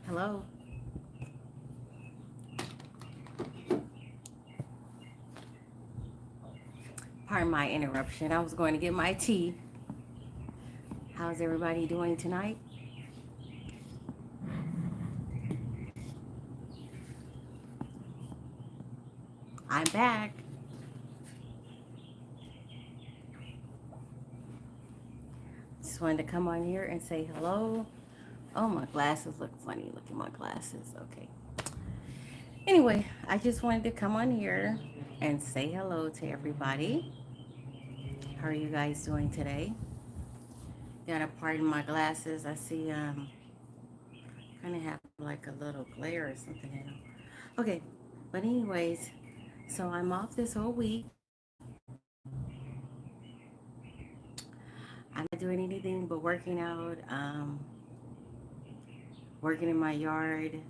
Hello. Pardon my interruption. I was going to get my tea. How's everybody doing tonight? I'm back. Just wanted to come on here and say hello. Oh, my glasses look funny. Look at my glasses. Okay. Anyway, I just wanted to come on here and say hello to everybody. How are you guys doing today? Gotta pardon my glasses. I see kind of have like a little glare or something in them. Okay, but anyways, so I'm off this whole week. I'm not doing anything but working out, working in my yard,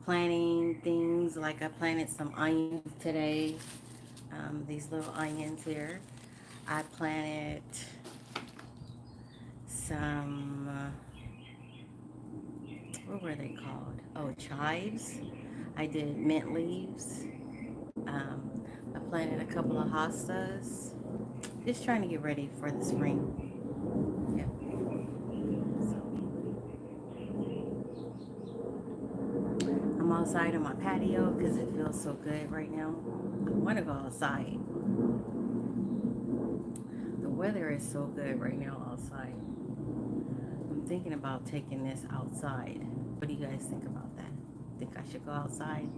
planting things. Like I planted some onions today, these little onions here. I planted some, what were they called? Oh, chives. I did mint leaves. I planted a couple of hostas. Just trying to get ready for the spring. Yeah. So I'm outside on my patio because it feels so good right now. I want to go outside. The weather is so good right now outside. I'm thinking about taking this outside. What do you guys think about that? Think I should go outside?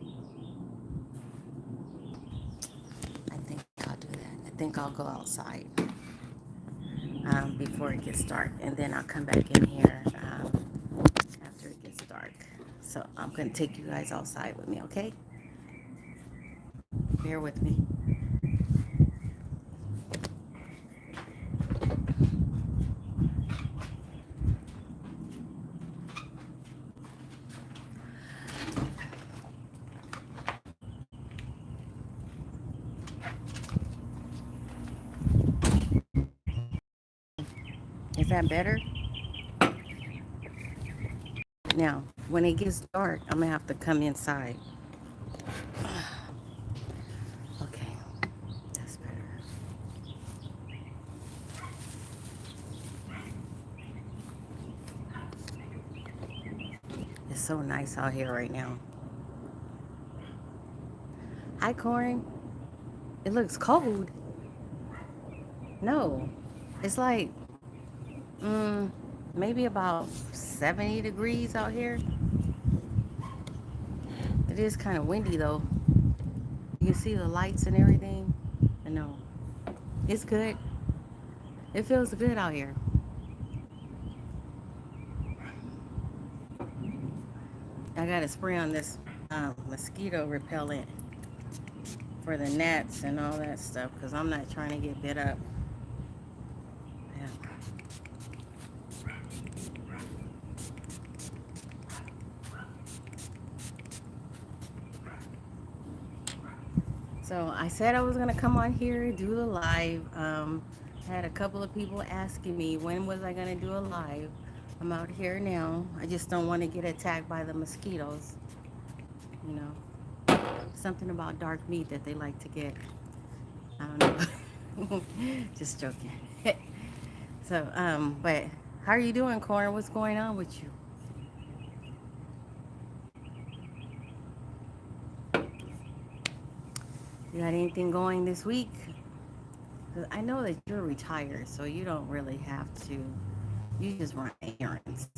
I think I'll do that. I think I'll go outside before it gets dark, and then I'll come back in here after it gets dark. So I'm going to take you guys outside with me, okay? Bear with me. Is that better? Now, when it gets dark, I'm going to have to come inside. Okay, that's better. It's so nice out here right now. Hi, Corn. It looks cold. No, it's like maybe about 70 degrees out here. It is kind of windy though. You can see the lights and everything. I know. It's good. It feels good out here. I got to spray on this mosquito repellent for the gnats and all that stuff because I'm not trying to get bit up. Yeah. So I said I was gonna come on here do the live. I had a couple of people asking me when was I gonna do a live. I'm out here now. I just don't want to get attacked by the mosquitoes. You know, something about dark meat that they like to get. I don't know. Just joking. So, but how are you doing, Corn? What's going on with you? You got anything going this week? 'Cause I know that you're retired, so you don't really have to. You just run errands.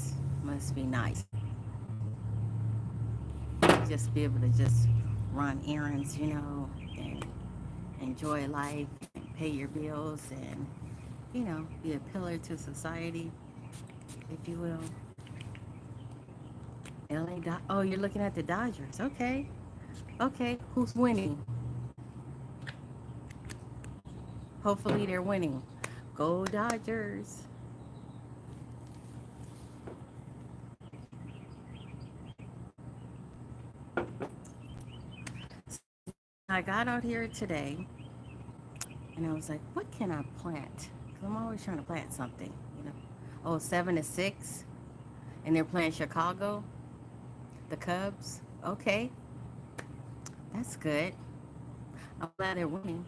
Must be nice. Just be able to just run errands, and enjoy life, and pay your bills, and be a pillar to society, if you will. Oh, you're looking at the Dodgers. Okay, okay. Who's winning? Hopefully they're winning. Go Dodgers. I got out here today and I was like, what can I plant? Because I'm always trying to plant something. Oh, 7-6, and they're playing Chicago. The Cubs. Okay, that's good. I'm glad they're winning.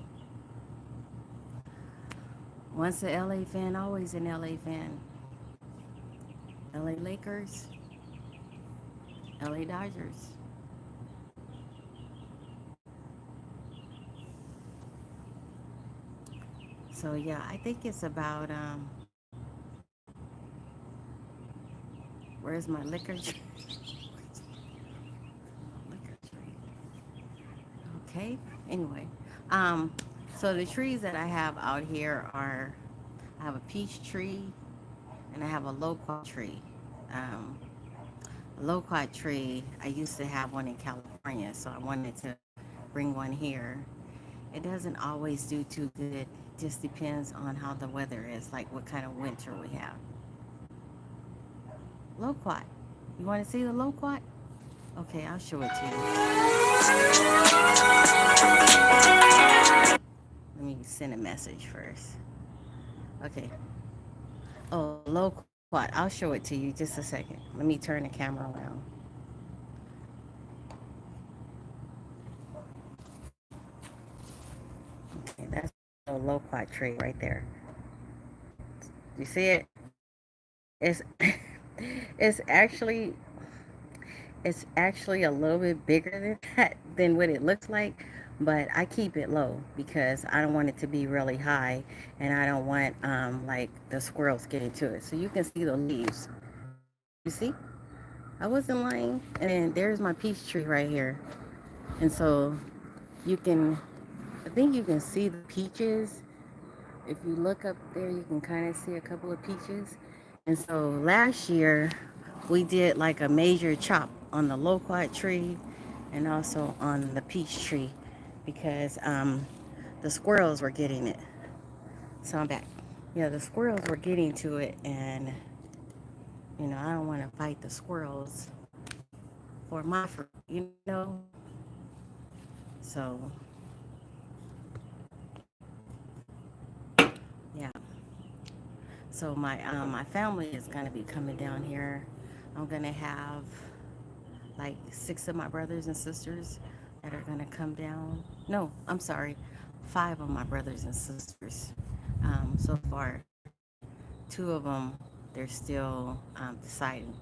Once an LA fan, always an LA fan. LA Lakers, LA Dodgers. So yeah, I think it's about where's my liquor tree? Liquor tree. Okay. Anyway, um, so the trees that I have out here are I have a peach tree and I have a loquat tree. Um, a loquat tree. I used to have one in California, so I wanted to bring one here. It doesn't always do too good. Just depends on how the weather is, like what kind of winter we have. Loquat. You want to see the loquat? Okay, I'll show it to you. Let me send a message first. Okay. Oh, loquat. I'll show it to you just a second. Let me turn the camera around. Okay, that's a loquat tree right there. You see it? It's it's actually it's actually a little bit bigger than that than what it looks like, but I keep it low because I don't want it to be really high, and I don't want like the squirrels getting to it. So you can see the leaves. You see? I wasn't lying. And then there's my peach tree right here, and so you can I think you can see the peaches. If you look up there, you can kind of see a couple of peaches. And so last year, we did like a major chop on the loquat tree and also on the peach tree because the squirrels were getting it. So I'm back. Yeah, the squirrels were getting to it, and I don't want to fight the squirrels for my fruit. So yeah. So my family is gonna be coming down here. I'm gonna have like 6 of my brothers and sisters that are gonna come down. No, I'm sorry, 5 of my brothers and sisters. So far, 2 of them they're still deciding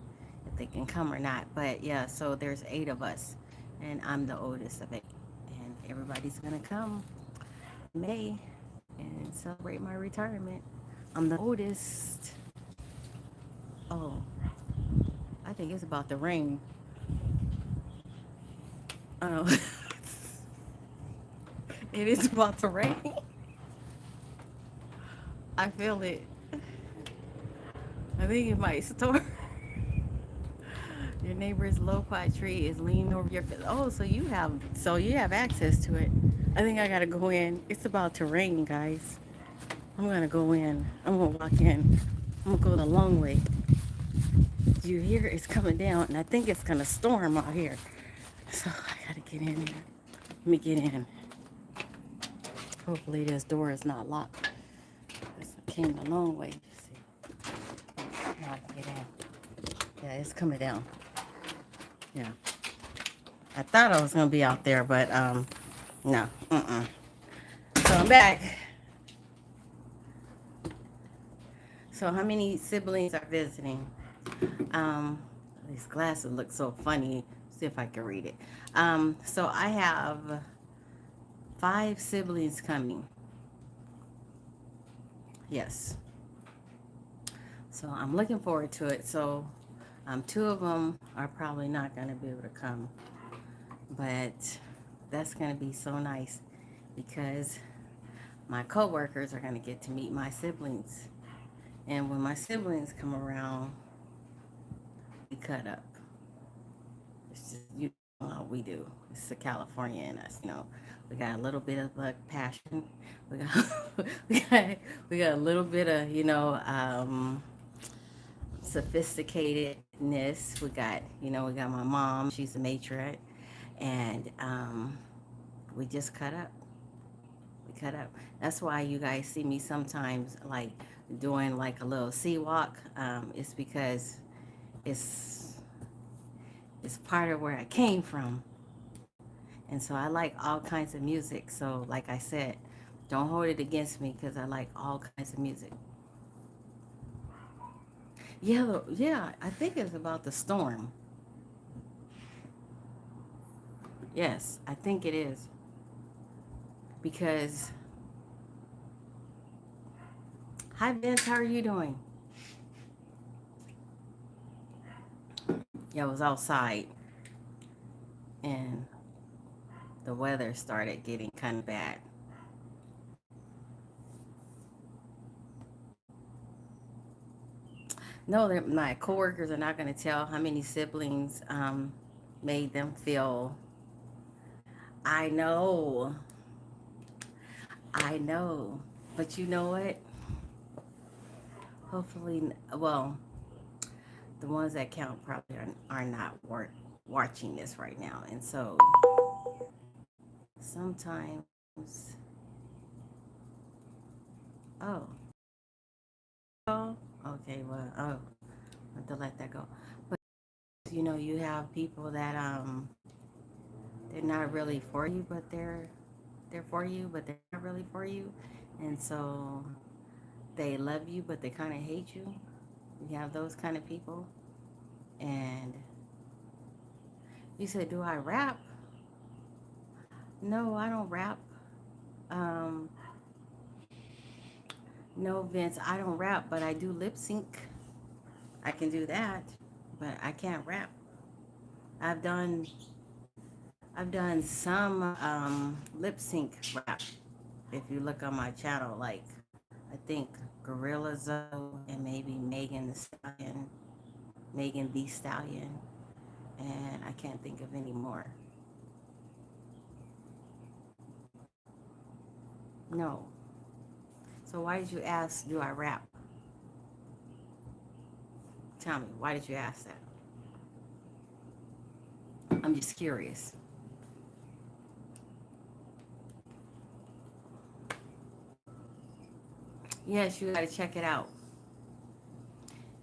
if they can come or not. But yeah, so there's 8 of us, and I'm the oldest of 8, and everybody's gonna come in May and celebrate my retirement. I'm the oldest. Oh, I think it's about to rain. Oh, it is about to rain. I feel it. I think it might storm. Your neighbor's loquat tree is leaning over your. Oh, so you have access to it. I think I gotta go in. It's about to rain, guys. I'm gonna go in. I'm gonna walk in. I'm gonna go the long way. You hear it's coming down, and I think it's gonna storm out here. So I gotta get in here. Let me get in. Hopefully this door is not locked. This came a long way. See, now I can get in. Yeah, it's coming down. Yeah, I thought I was gonna be out there, but no. So I'm back. So how many siblings are visiting? Um, these glasses look so funny. See if I can read it. So I have 5 siblings coming. Yes. So I'm looking forward to it. So 2 of them are probably not going to be able to come, but that's going to be so nice because my coworkers are going to get to meet my siblings. And when my siblings come around, we cut up. It's just, how we do. It's the California in us. We got a little bit of like passion. We got we got a little bit of sophisticatedness. We got my mom. She's a matriarch, and we just cut up. We cut up. That's why you guys see me sometimes like doing like a little sea walk. It's because it's It's part of where I came from. And so I like all kinds of music. So, like I said, don't hold it against me because I like all kinds of music. Yeah, yeah, I think it's about the storm. Yes, I think it is. Because, hi Vince, how are you doing? Yeah, I was outside and the weather started getting kind of bad. No, my coworkers are not going to tell how many siblings made them feel. I know, I know. But you know what? Hopefully, well, the ones that count probably are not watching this right now. And so sometimes, oh, oh, okay, well, oh, I have to let that go. But you have people that they're not really for you, but they're for you, but they're not really for you. And so they love you, but they kind of hate you. You have those kind of people. And you said, do I rap? No, I don't rap. Um, no, Vince, I don't rap, but I do lip sync. I can do that, but I can't rap. I've done I've done some lip sync rap. If you look on my channel, like I think Gorilla Zoe and maybe Megan the Stallion, and I can't think of any more. No. So why did you ask? Do I rap? Tell me, why did you ask that? I'm just curious. Yes, you got to check it out.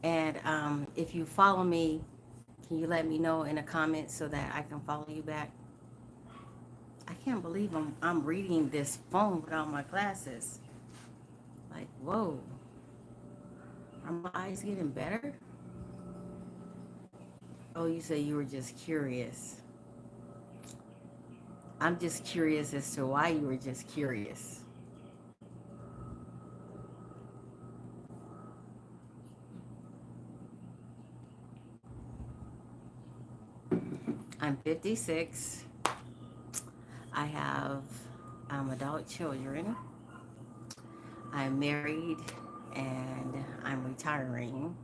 And if you follow me, can you let me know in the comments so that I can follow you back? I can't believe I'm reading this phone without my glasses. Like, whoa, are my eyes getting better? Oh, you say you were just curious. I'm just curious as to why you were just curious. I'm 56. I have adult children. I'm married and I'm retiring.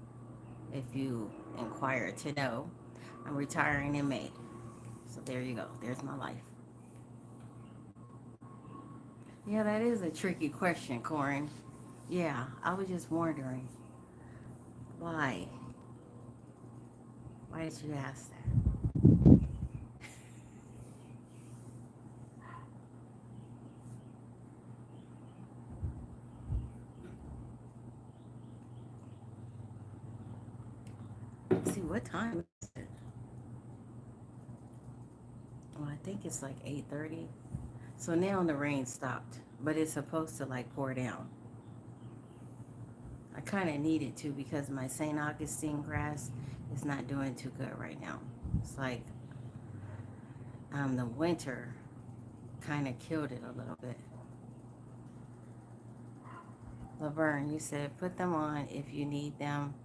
If you inquire to know, I'm retiring in May. So there you go. There's my life. Yeah, that is a tricky question, Corin. Yeah, I was just wondering why. Why did you ask that? Let's see, what time is it? Well, I think it's like 8:30. So now the rain stopped, but it's supposed to like pour down. I kind of need it to because my St. Augustine grass is not doing too good right now. It's like the winter kind of killed it a little bit. Laverne, you said put them on if you need them.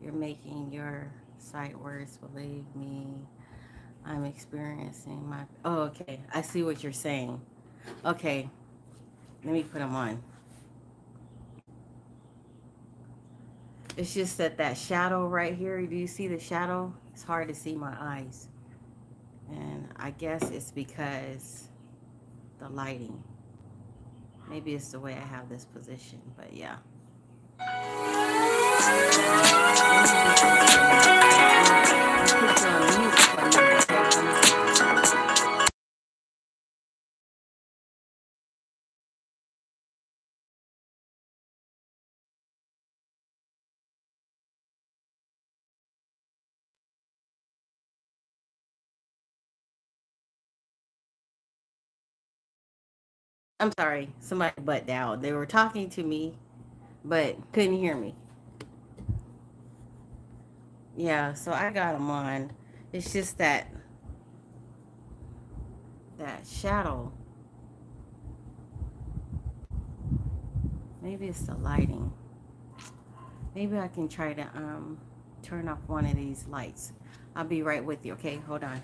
You're making your sight worse. Believe me, I'm experiencing my. Oh, okay. I see what you're saying. Okay, let me put them on. It's just that shadow right here. Do you see the shadow? It's hard to see my eyes. And I guess it's because the lighting. Maybe it's the way I have this position, but yeah. I'm sorry, somebody butt down. They were talking to me, but couldn't hear me. Yeah, so I got them on. It's just that shadow. Maybe it's the lighting. Maybe I can try to turn off one of these lights. I'll be right with you. Okay, hold on.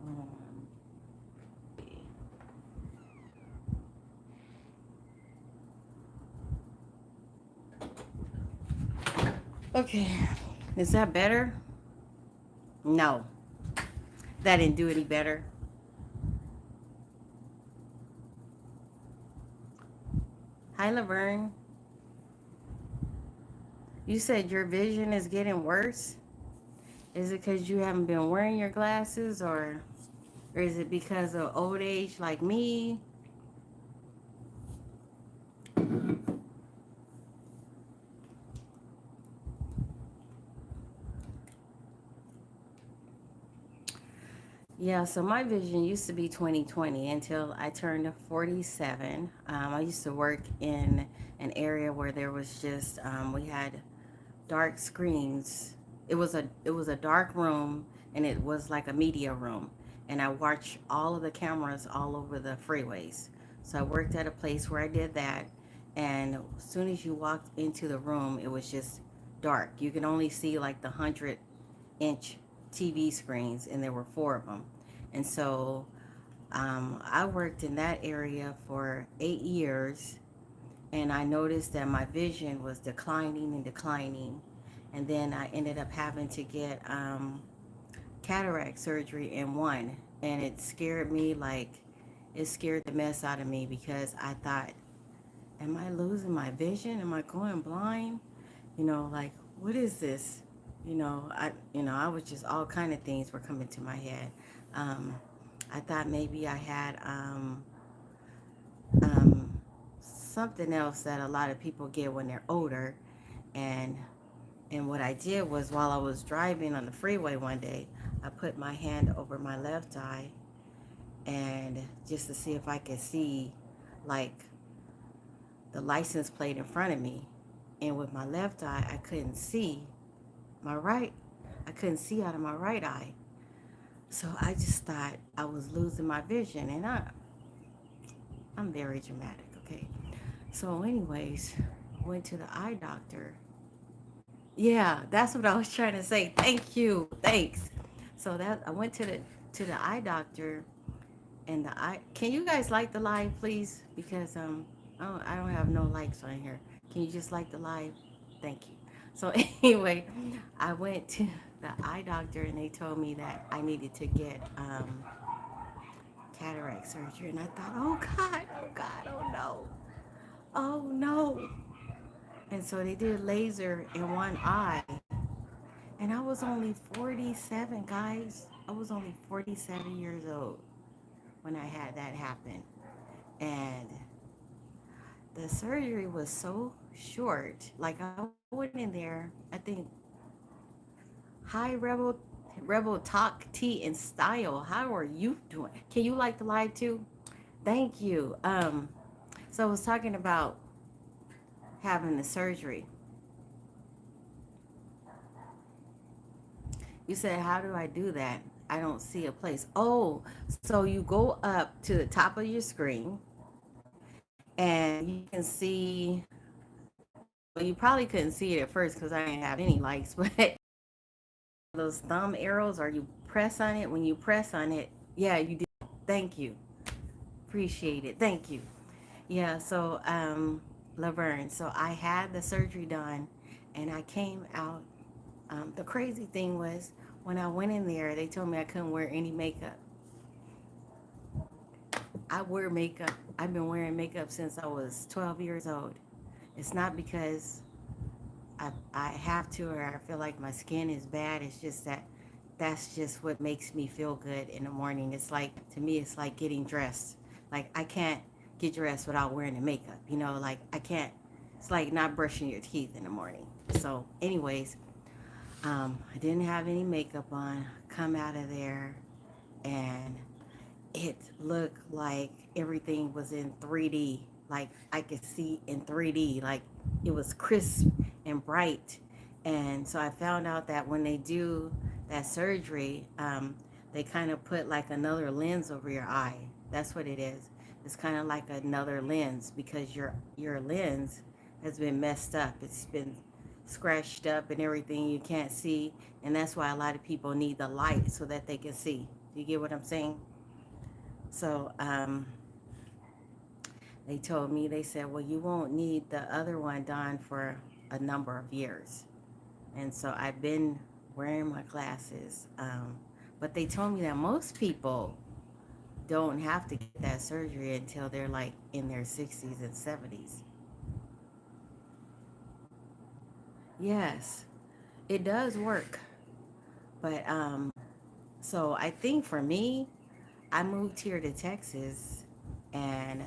Um, Okay, is that better? No, that didn't do any better. Hi, Laverne. You said your vision is getting worse. Is it because you haven't been wearing your glasses, or is it because of old age like me? Yeah, so my vision used to be 20/20 until I turned 47. I used to work in an area where there was just we had dark screens. It was a dark room, and it was like a media room. And I watched all of the cameras all over the freeways. So I worked at a place where I did that, and as soon as you walked into the room, it was just dark. You could only see like the 100-inch TV screens, and there were four of them. And so I worked in that area for 8 years, and I noticed that my vision was declining and declining. And then I ended up having to get cataract surgery in one, and it scared me like it scared the mess out of me because I thought, am I losing my vision? Am I going blind? Like, what is this? I was just, all kind of things were coming to my head. Um, I thought maybe I had um, something else that a lot of people get when they're older, and what I did was, while I was driving on the freeway one day, I put my hand over my left eye, and just to see if I could see like the license plate in front of me. And with my left eye, I couldn't see my right. I couldn't see out of my right eye. So I just thought I was losing my vision, and I'm very dramatic, okay? So anyways, went to the eye doctor. Yeah, that's what I was trying to say. Thank you. Thanks. So that I went to the eye doctor, and the eye. Can you guys like the live, please? Because I don't have no likes on here. Can you just like the live? Thank you. So anyway, I went to the eye doctor, and they told me that I needed to get cataract surgery, and I thought, oh God, oh God, oh no, oh no. And so they did laser in one eye. And I was only 47, guys. I was only 47 years old when I had that happen. And the surgery was so short. Like, I went in there, I think, hi, Rebel Talk Tea and Style. How are you doing? Can you like the live too? Thank you. So I was talking about having the surgery. You said, how do I do that? I don't see a place. Oh, so you go up to the top of your screen, and you can see, well, you probably couldn't see it at first because I didn't have any lights, but those thumb arrows, or you press on it. When you press on it, yeah, you did. Thank you. Appreciate it. Thank you. Yeah, so Laverne, so I had the surgery done, and I came out. The crazy thing was, when I went in there, they told me I couldn't wear any makeup. I wear makeup. I've been wearing makeup since I was 12 years old. It's not because I have to, or I feel like my skin is bad. It's just that that's just what makes me feel good in the morning. It's like, to me, it's like getting dressed. Like, I can't get dressed without wearing the makeup. Like, I can't. It's like not brushing your teeth in the morning. So anyways, I didn't have any makeup on. Come out of there, and it looked like everything was in 3D. Like I could see in 3D. Like it was crisp and bright. And so I found out that when they do that surgery, they kind of put like another lens over your eye. That's what it is. It's kind of like another lens because your lens has been messed up. It's been scratched up and everything you can't see, and that's why a lot of people need the light so that they can see. Do you get what I'm saying? So they told me, they said, well, you won't need the other one done for a number of years. And so I've been wearing my glasses. But they told me that most people don't have to get that surgery until they're like in their 60s and 70s. Yes, it does work. But so I think for me, I moved here to Texas and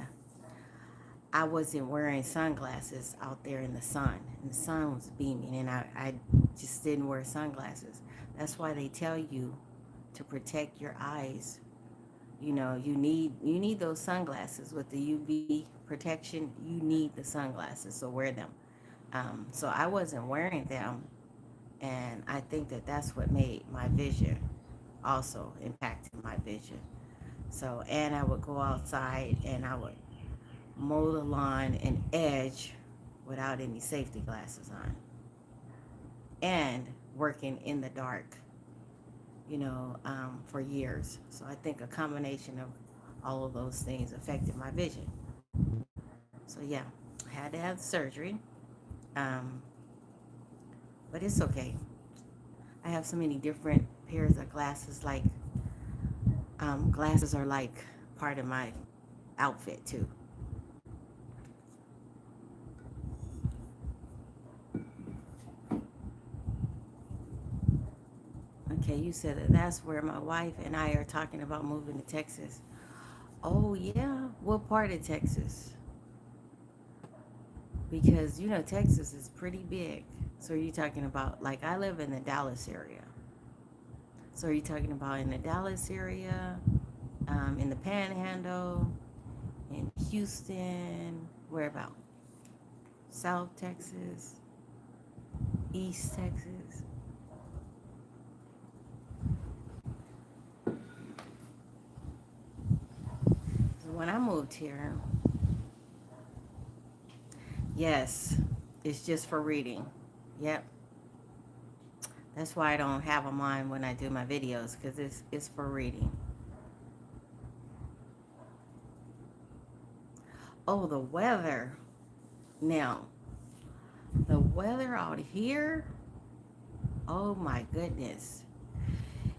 I wasn't wearing sunglasses out there in the sun. And the sun was beaming, and I just didn't wear sunglasses. That's why they tell you to protect your eyes. You know, you need those sunglasses with the UV protection. You need the sunglasses, so wear them. So I wasn't wearing them, and I think that that's what made my vision also impacted my vision. So, and I would go outside and I would mow the lawn and edge without any safety glasses on and working in the dark, for years. So I think a combination of all of those things affected my vision. So yeah, I had to have surgery, um, but it's okay. I have so many different pairs of glasses. Like glasses are like part of my outfit too. Okay, you said that that's where my wife and I are talking about moving to Texas. Oh yeah, what part of Texas? Because Texas is pretty big. So are you talking about, like, I live in the Dallas area. So are you talking about in the Dallas area, in the Panhandle, in Houston, where about? South Texas, East Texas? So when I moved here, yes, it's just for reading. Yep. That's why I don't have them on when I do my videos, because it's for reading. Oh, the weather. Now, the weather out here, oh my goodness.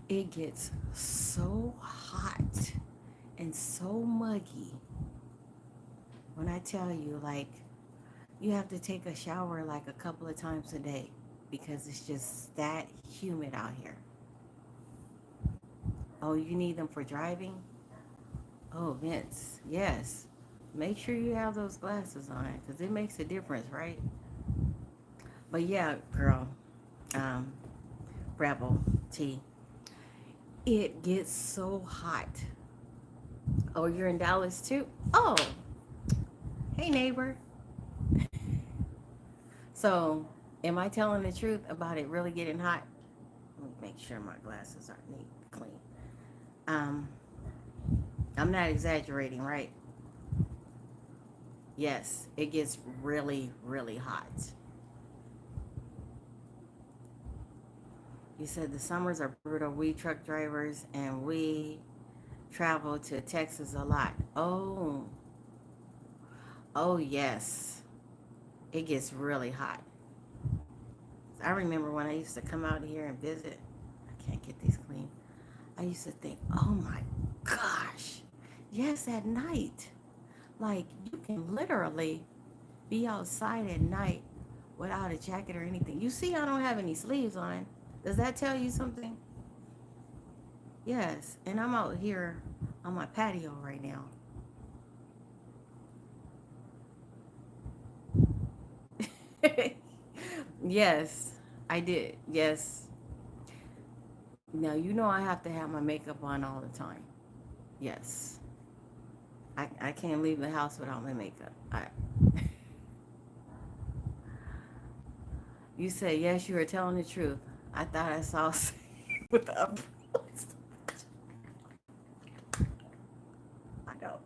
It gets so hot and so muggy. When I tell you, like, you have to take a shower like a couple of times a day because it's just that humid out here. Oh, you need them for driving? Oh, Vince, yes. Make sure you have those glasses on because it makes a difference, right? But yeah, girl, um, Rebel T, it gets so hot. Oh, you're in Dallas too? Oh, hey, neighbor. So, am I telling the truth about it really getting hot? Let me make sure my glasses are neat, clean. Um, I'm not exaggerating, right? Yes, it gets really, really hot. You said the summers are brutal. We truck drivers and we travel to Texas a lot. Oh yes, it gets really hot. I remember when I used to come out here and visit. I can't get these clean. I used to think, oh my gosh, yes, at night. Like, you can literally be outside at night without a jacket or anything. You see, I don't have any sleeves on. Does that tell you something? Yes, and I'm out here on my patio right now. Yes, I did. Yes. Now you know I have to have my makeup on all the time. Yes. I can't leave the house without my makeup. You said yes, you were telling the truth. I thought I saw with the umbrellas. I know.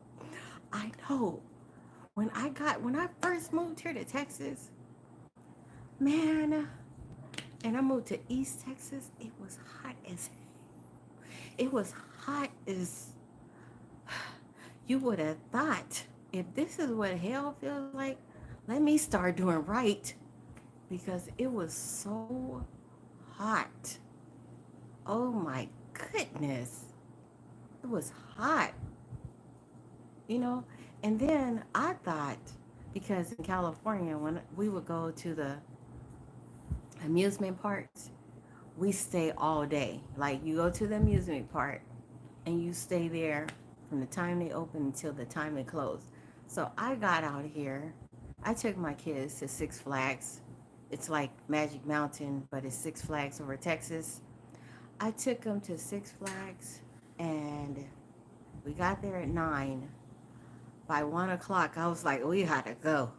I know. When I first moved here to Texas, man, and I moved to East Texas, it was hot as you would have thought. If this is what hell feels like, let me start doing right because it was so hot. Oh my goodness. It was hot, you know? And then I thought, because in California, when we would go to the amusement parks, we stay all day. Like you go to the amusement park and you stay there from the time they open until the time they close. So I got out here. I took my kids to Six Flags. It's like Magic Mountain, but it's Six Flags over Texas. I took them to Six Flags and we got there at 9. By 1 o'clock, I was like, we had to go.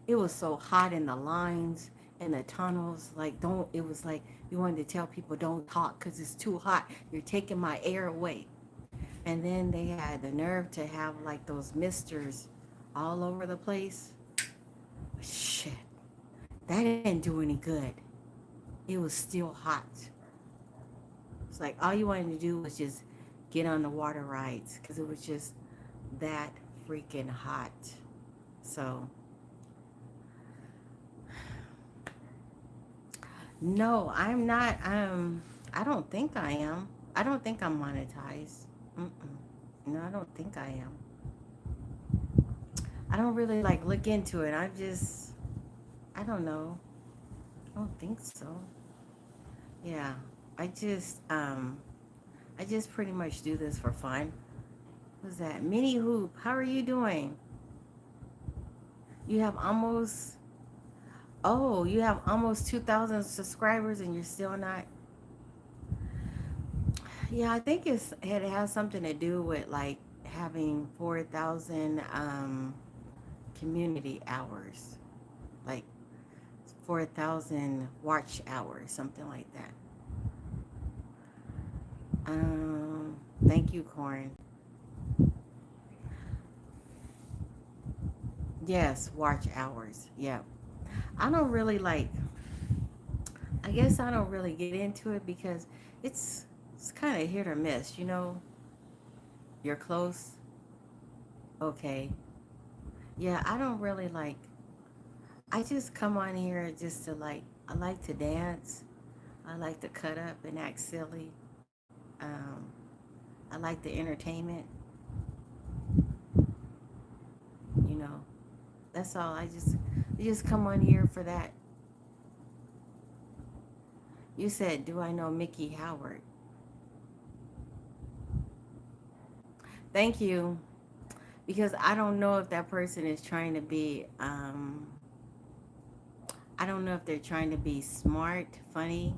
It was so hot in the lines and the tunnels. Like, don't, it was like you wanted to tell people don't talk because it's too hot. You're taking my air away. And then they had the nerve to have like those misters all over the place. Shit, that didn't do any good. It was still hot. It's like all you wanted to do was just get on the water rides because it was just that freaking hot. So, no, I'm not. I don't think I am. I don't think I'm monetized. Mm-mm. No, I don't think I am. I don't really like look into it. I don't know. I don't think so. Yeah, I just, um, I just pretty much do this for fun. What's that? Mini Hoop. How are you doing? You have almost, oh, you have almost 2,000 subscribers and you're still not. Yeah, I think it has something to do with like having 4,000 community hours, like 4,000 watch hours, something like that. Um, Thank you, Corn. Yes, watch hours. Yeah. I don't really like, I guess I don't really get into it because it's kind of hit or miss, you know? You're close. Okay. Yeah, I don't really like, I just come on here just to like, I like to dance. I like to cut up and act silly. Um, I like the entertainment, you know. That's all. I just come on here for that. You said, do I know Mickey Howard? Thank you. Because I don't know if that person is trying to be, I don't know if they're trying to be smart, funny,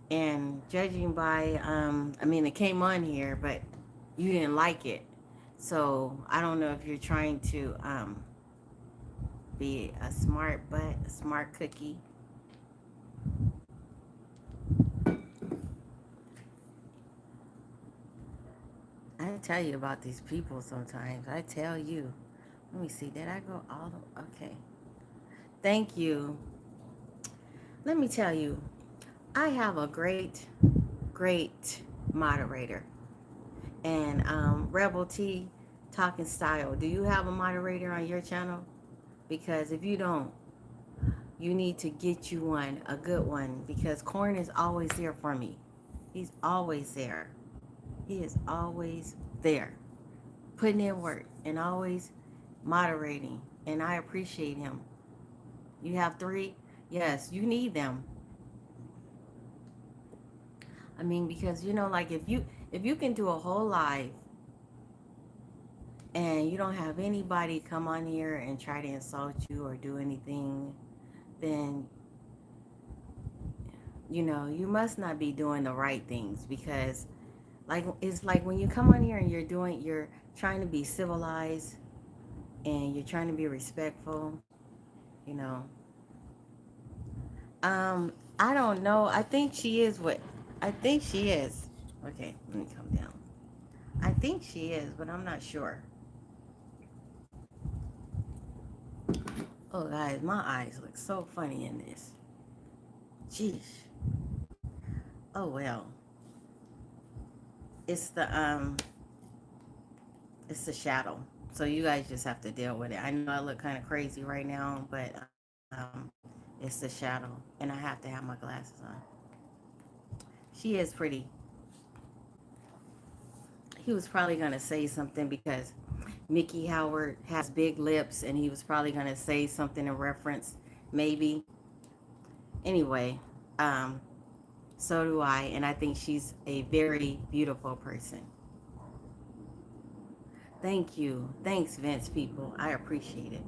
and judging by, I mean, it came on here, but you didn't like it. So I don't know if you're trying to be a smart butt, a smart cookie. I tell you about these people sometimes. I tell you. Let me see. Did I go all the? Okay. Thank you. Let me tell you. I have a great moderator. And Rebel T Talking Style. Do you have a moderator on your channel? Because if you don't, you need to get you one, a good one, because Corn is always there for me. He's always there. He is always there, putting in work and always moderating. And I appreciate him. You have three? Yes, you need them. I mean, because you know, like if you can do a whole live and you don't have anybody come on here and try to insult you or do anything, then you know you must not be doing the right things, because like it's like when you come on here and you're trying to be civilized and you're trying to be respectful, you know. I don't know. I think she is what I think she is. Okay, let me come down. I think she is, but I'm not sure. Oh guys, my eyes look so funny in this. Jeez. Oh well. It's it's the shadow. So you guys just have to deal with it. I know I look kind of crazy right now, but it's the shadow, and I have to have my glasses on. She is pretty. He was probably gonna say something because Mickey Howard has big lips, and he was probably gonna say something in reference, maybe. Anyway, um, so do I, and I think she's a very beautiful person. Thank you. Thanks, Vince people. I appreciate it.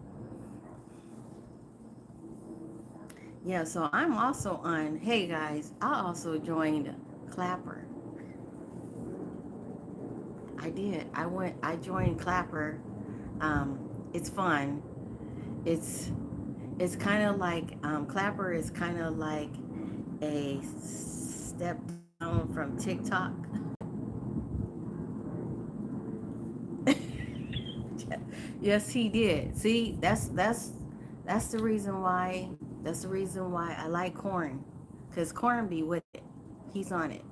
Yeah, so I'm also on, hey guys, I also joined Clapper. I joined Clapper. It's fun. It's it's kind of like Clapper is kind of like a step down from TikTok. Yes, he did. See, that's the reason why. That's the reason why I like Corn, cause Corn be with it. He's on it.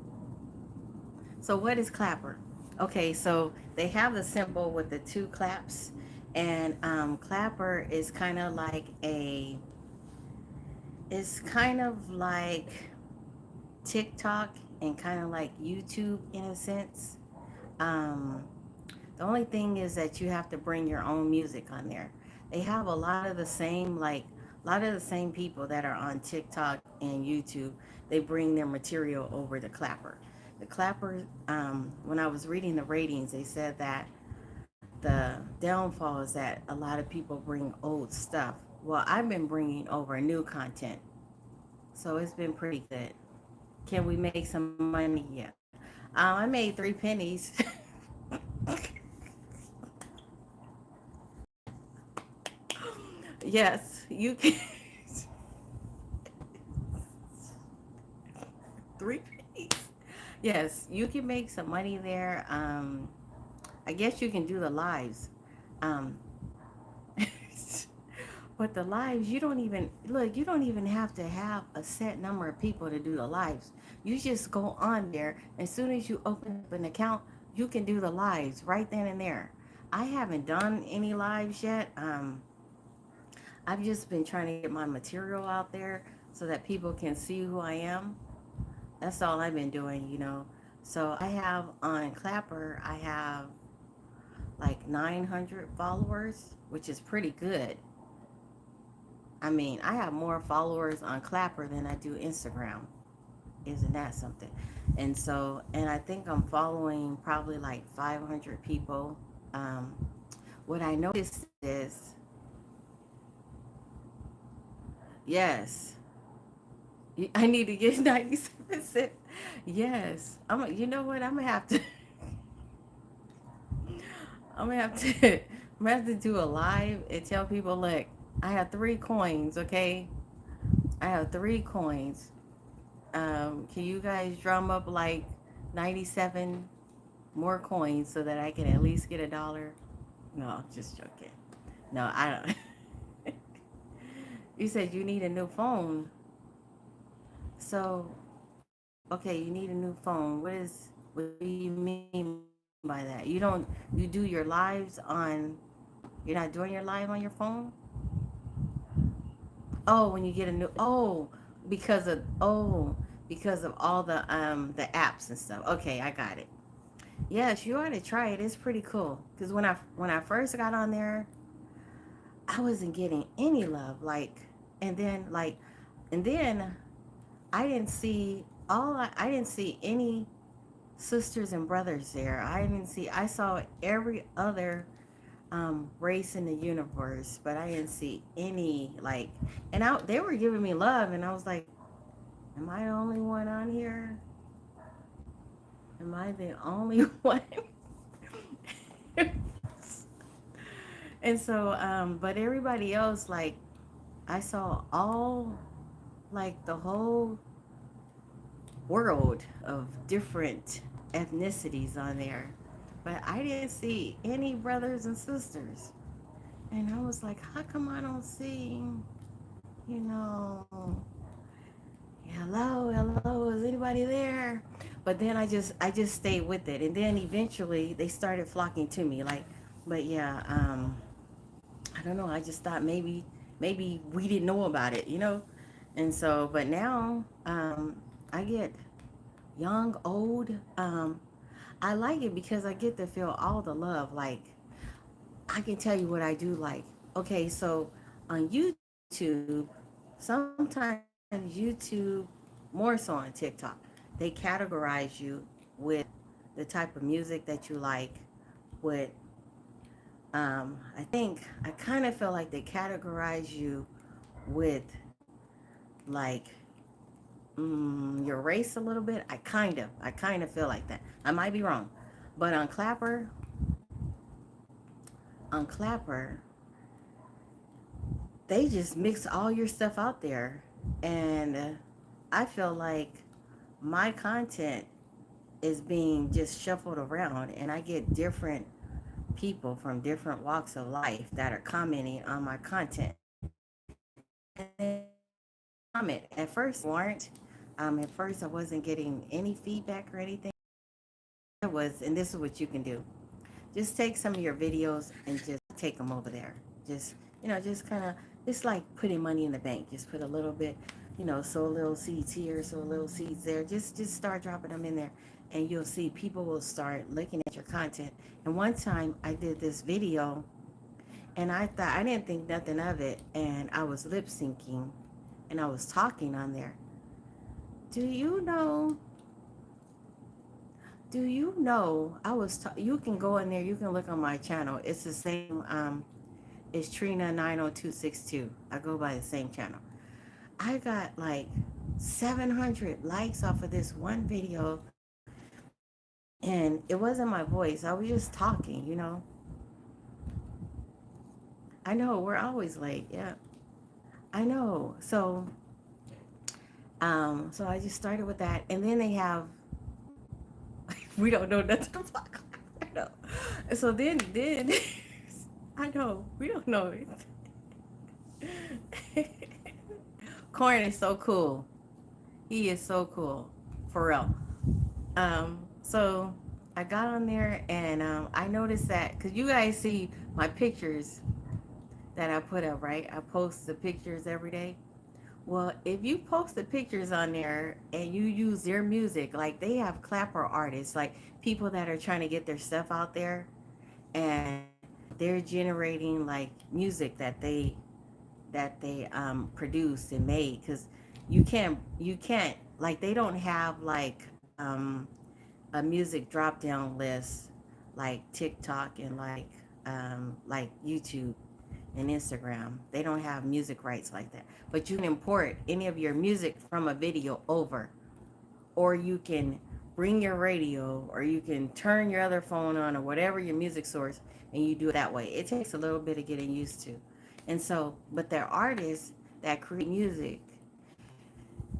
So what is Clapper? Okay, so they have the symbol with the two claps, and Clapper is kind of like a. It's kind of like TikTok and kind of like YouTube in a sense. Um, The only thing is that you have to bring your own music on there. They have a lot of the same, like, a lot of the same people that are on TikTok and YouTube. They bring their material over to Clapper. The Clapper, when I was reading the ratings, they said that the downfall is that a lot of people bring old stuff. Well, I've been bringing over new content, so it's been pretty good. Can we make some money? Yeah. I made 3 pennies. Yes, you can. 3 pennies. Yes, you can make some money there. I guess you can do the lives. Um, but the lives, you don't even look. You don't even have to have a set number of people to do the lives. You just go on there. As soon as you open up an account, you can do the lives right then and there. I haven't done any lives yet. I've just been trying to get my material out there so that people can see who I am. That's all I've been doing, you know. So I have on Clapper, I have like 900 followers, which is pretty good. I mean, I have more followers on Clapper than I do Instagram. Isn't that something? And so, and I think I'm following probably like 500 people. Um, what I noticed is, yes, I need to get 97 cents. Yes, you know what? I'm gonna have to. I'm gonna have to. I'm gonna have to do a live and tell people, look, I have 3 coins. Okay, I have 3 coins. Can you guys drum up like 97 more coins so that I can at least get $1? No, just joking. No, I don't. You said you need a new phone. So, okay, you need a new phone. What do you mean by that? You do your lives on, you're not doing your live on your phone? Oh, when you get a new, oh, because of all the apps and stuff. Okay, I got it. Yes, you ought to try it. It's pretty cool. Because when I first got on there, I wasn't getting any love. And then like, and then I didn't see I didn't see any sisters and brothers there. I didn't see. I saw every other race in the universe, but I didn't see any like, and they were giving me love, and I was like, am I the only one on here? Am I the only one? And so, but everybody else, like, I saw all, like, the whole world of different ethnicities on there, but I didn't see any brothers and sisters. And I was like, how come I don't see, you know, hello, hello, is anybody there? But then I just stayed with it, and then eventually they started flocking to me, like, but yeah, I don't know. I just thought maybe we didn't know about it, you know, and so, but now, I get young, old. I like it because I get to feel all the love. Like, I can tell you what I do like. Okay, so on YouTube, sometimes YouTube, more so on TikTok, they categorize you with the type of music that you like, with I think I kind of feel like they categorize you with, like, your race a little bit. I kind of feel like that. I might be wrong, but on Clapper, they just mix all your stuff out there, and I feel like my content is being just shuffled around, and I get different people from different walks of life that are commenting on my content. And comment at first weren't. At first I wasn't getting any feedback or anything. And this is what you can do. Just take some of your videos and just take them over there. Just, just kind of, it's like putting money in the bank. Just put a little bit, sow a little seeds here, sow a little seeds there. Just start dropping them in there, and you'll see people will start looking at your content. And one time I did this video, and I didn't think nothing of it, and I was lip syncing, and I was talking on there. Do you know? Do you know? You can go in there. You can look on my channel. It's the same. It's Trina 90262. I go by the same channel. I got like 700 likes off of this one video, and it wasn't my voice. I was just talking. I know we're always late. Yeah, I know. So I just started with that, and then they have we don't know nothing about. I know. So then I know we don't know it. Corn is so cool. He is so cool, for real. So I got on there, and I noticed that because you guys see my pictures that I put up, right? I post the pictures every day. Well, if you post the pictures on there and you use their music, like they have clapper artists, like people that are trying to get their stuff out there, and they're generating like music that they produced and made, because you can't, like, they don't have a music drop down list like TikTok and like YouTube and Instagram. They don't have music rights like that. But you can import any of your music from a video over, or you can bring your radio, or you can turn your other phone on, or whatever your music source, and you do it that way. It takes a little bit of getting used to. And so, but there are artists that create music.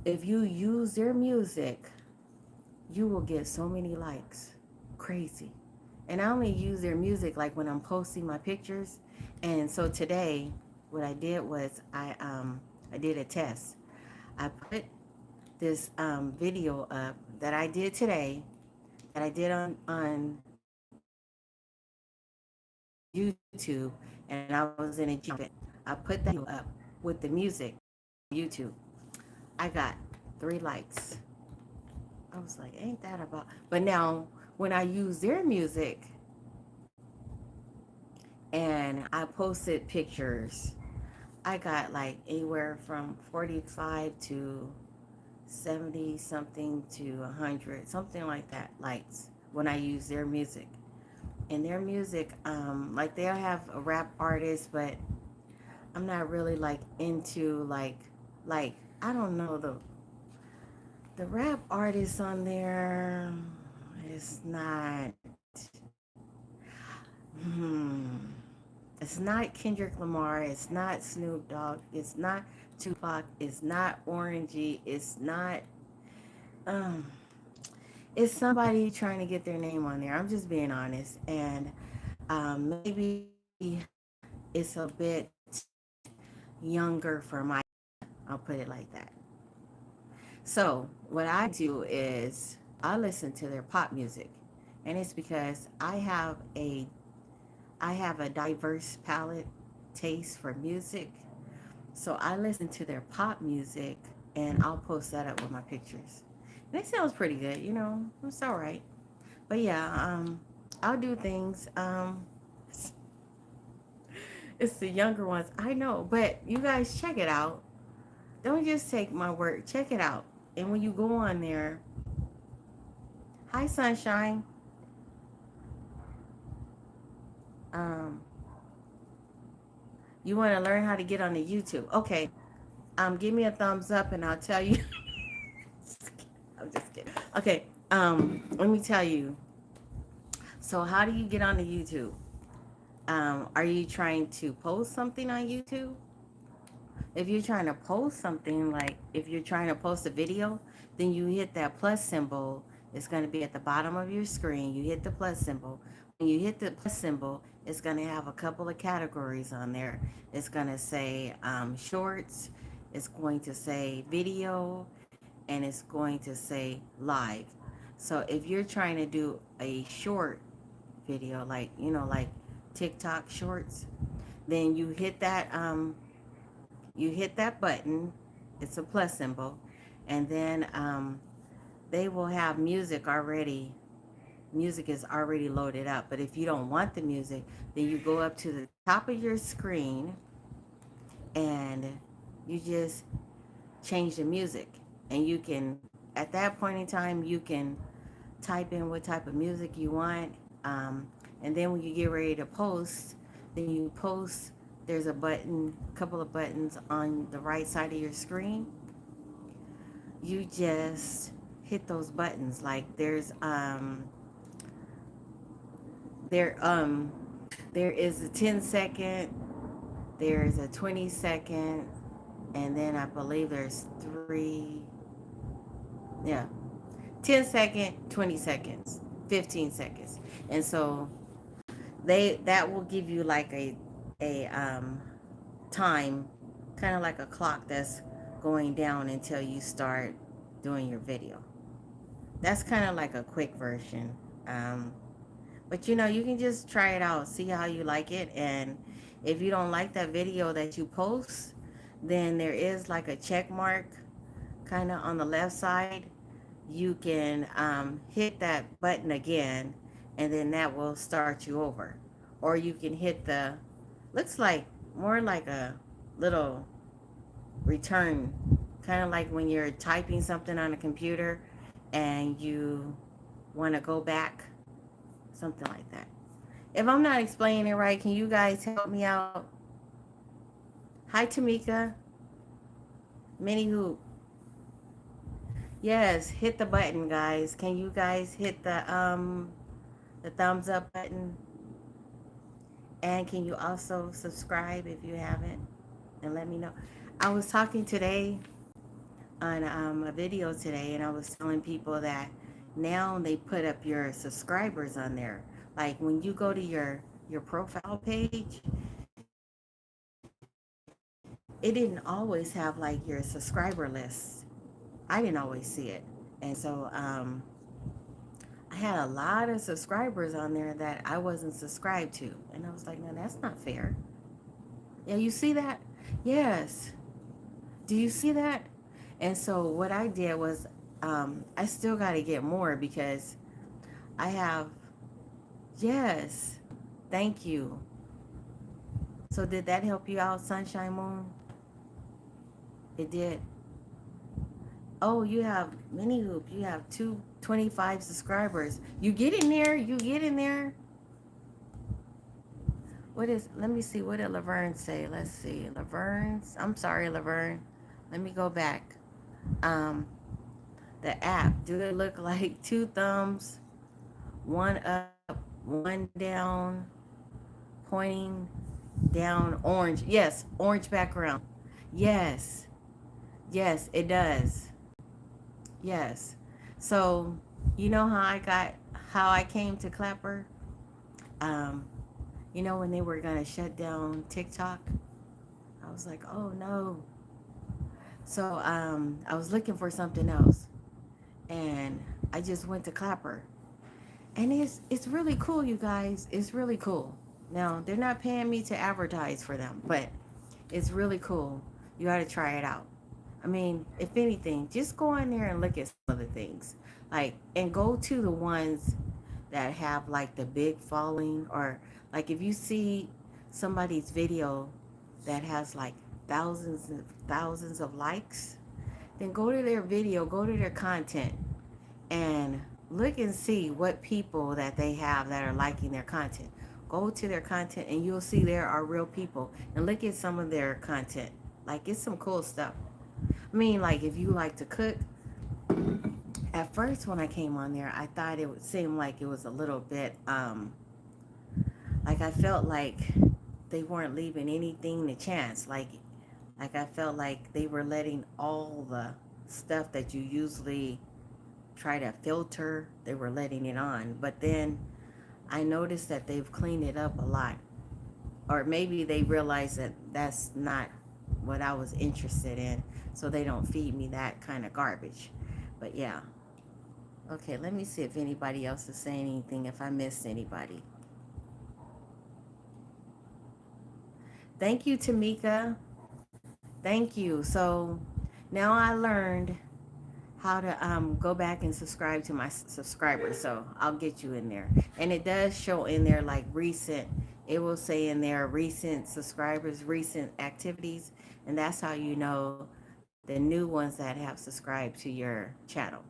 If you use their music, you will get so many likes. Crazy. And I only use their music like when I'm posting my pictures. And so today, what I did was I did a test. I put this video up that I did today, that I did on YouTube, and I was in a Jeep. I put that up with the music on YouTube. I got 3 likes. I was like, ain't that about? But now, when I use their music and I posted pictures, I got like anywhere from 45 to 70 something to 100, something like that, likes when I use their music. And their music, like they'll have a rap artist, but I'm not really like into like I don't know the rap artist on there. It's not. Hmm. It's not Kendrick Lamar. It's not Snoop Dogg. It's not Tupac. It's not Orangey. It's not. Um. It's somebody trying to get their name on there. I'm just being honest, and maybe it's a bit younger for my. I'll put it like that. So what I do is I listen to their pop music, and it's because I have a diverse palette taste for music. So I listen to their pop music, and I'll post that up with my pictures. And it sounds pretty good, you know. It's all right. But yeah, I'll do things. It's the younger ones, I know, but you guys check it out. Don't just take my word. Check it out. And when you go on there, hi sunshine. Um, you want to learn how to get on the YouTube? Okay. Give me a thumbs up, and I'll tell you. I'm just kidding. Okay. Let me tell you. So, how do you get on the YouTube? Are you trying to post something on YouTube? If you're trying to post something, like if you're trying to post a video, then you hit that plus symbol. It's going to be at the bottom of your screen. You hit the plus symbol. When you hit the plus symbol, it's going to have a couple of categories on there. It's going to say shorts, it's going to say video, and it's going to say live. So if you're trying to do a short video, like, you know, like TikTok shorts, then you hit that button. It's a plus symbol, and then they will have music already. Music is already loaded up. But if you don't want the music, then you go up to the top of your screen and you just change the music. And you can, at that point in time, you can type in what type of music you want. And then when you get ready to post, then you post. There's a button, a couple of buttons on the right side of your screen. You just hit those buttons. Like there there is a 10-second, there's a 20-second, and then I believe there's three, yeah, 10-second, 20 seconds, 15 seconds. And so that will give you like a time, kind of like a clock that's going down until you start doing your video. That's kind of like a quick version. But you know, you can just try it out, see how you like it. And if you don't like that video that you post, then there is like a check mark kind of on the left side. You can hit that button again, and then that will start you over. Or you can hit the, looks like more like a little return, kind of like when you're typing something on a computer and you want to go back, something like that. If I'm not explaining it right, can you guys help me out? Hi, Tamika. Mini Hoop. Yes, hit the button, guys. Can you guys hit the thumbs up button? And can you also subscribe if you haven't? And let me know. I was talking today on a video today, and I was telling people that now they put up your subscribers on there. Like when you go to your profile page, it didn't always have like your subscriber list. I didn't always see it. And so I had a lot of subscribers on there that I wasn't subscribed to. And I was like, no, that's not fair. Yeah, you see that? Yes. Do you see that? And so what I did was I still got to get more because I have, yes, thank you. So did that help you out, Sunshine Moon? It did. Oh, you have Mini Hoop. You have 225 subscribers. You get in there. You get in there. let me see, what did Laverne say? Let's see. I'm sorry, Laverne. Let me go back. Um, the app, do it look like two thumbs, one up, one down, pointing down, orange? Yes, orange background. Yes, yes, it does. Yes. So, you know how I came to Clapper? Um, you know, when they were gonna shut down TikTok, I was like, oh no. So, I was looking for something else, and I just went to Clapper, and it's really cool, you guys. It's really cool. Now they're not paying me to advertise for them, but it's really cool. You got to try it out. I mean, if anything, just go in there and look at some of the things, like, and go to the ones that have like the big following, or like if you see somebody's video that has like thousands and thousands of likes, then go to their video, go to their content, and look and see what people that they have that are liking their content. Go to their content and you'll see there are real people, and look at some of their content. Like, it's some cool stuff. I mean, like, if you like to cook, at first when I came on there, I thought it would seem like it was a little bit like, I felt like they weren't leaving anything to chance. Like I felt like they were letting all the stuff that you usually try to filter, they were letting it on. But then I noticed that they've cleaned it up a lot. Or maybe they realized that that's not what I was interested in, so they don't feed me that kind of garbage. But yeah. Okay, let me see if anybody else is saying anything, if I missed anybody. Thank you, Tamika. Thank you. So now I learned how to go back and subscribe to my subscribers. So I'll get you in there. And it does show in there like recent, it will say in there recent subscribers, recent activities, and that's how you know the new ones that have subscribed to your channel.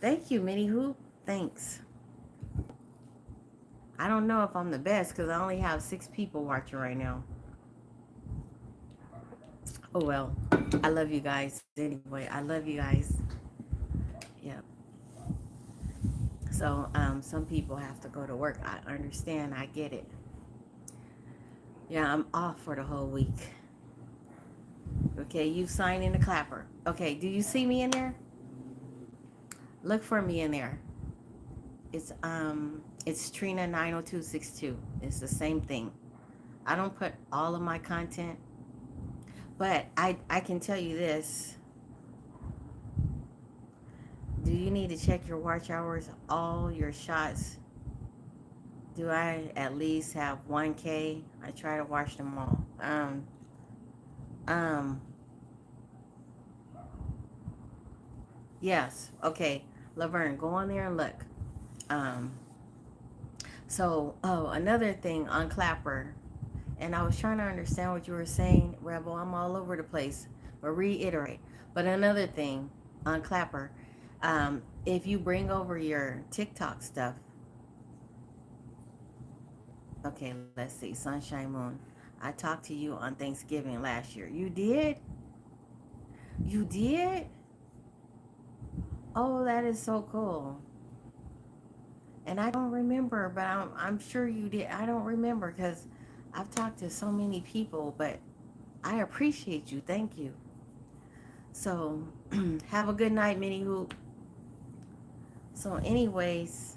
Thank you, Minnie Hoop. Thanks. I don't know if I'm the best because I only have 6 people watching right now. Oh well. I love you guys anyway. I love you guys. Yeah. So some people have to go to work. I understand. I get it. Yeah, I'm off for the whole week. Okay, you sign in the Clapper. Okay, do you see me in there? Look for me in there. It's Trina 90262. It's the same thing. I don't put all of my content, but I can tell you this. Do you need to check your watch hours, all your shots? Do I at least have 1K? I try to watch them all. Um, yes. Okay. Laverne, go on there and look. Um, oh, another thing on Clapper, and I was trying to understand what you were saying, Rebel. I'm all over the place, but reiterate. But another thing on Clapper, if you bring over your TikTok stuff, okay, let's see, Sunshine Moon. I talked to you on Thanksgiving last year. You did? You did? Oh, that is so cool. And I don't remember, but I'm sure you did. I don't remember because I've talked to so many people, but I appreciate you. Thank you. So have a good night, Minnie Hoop. So anyways,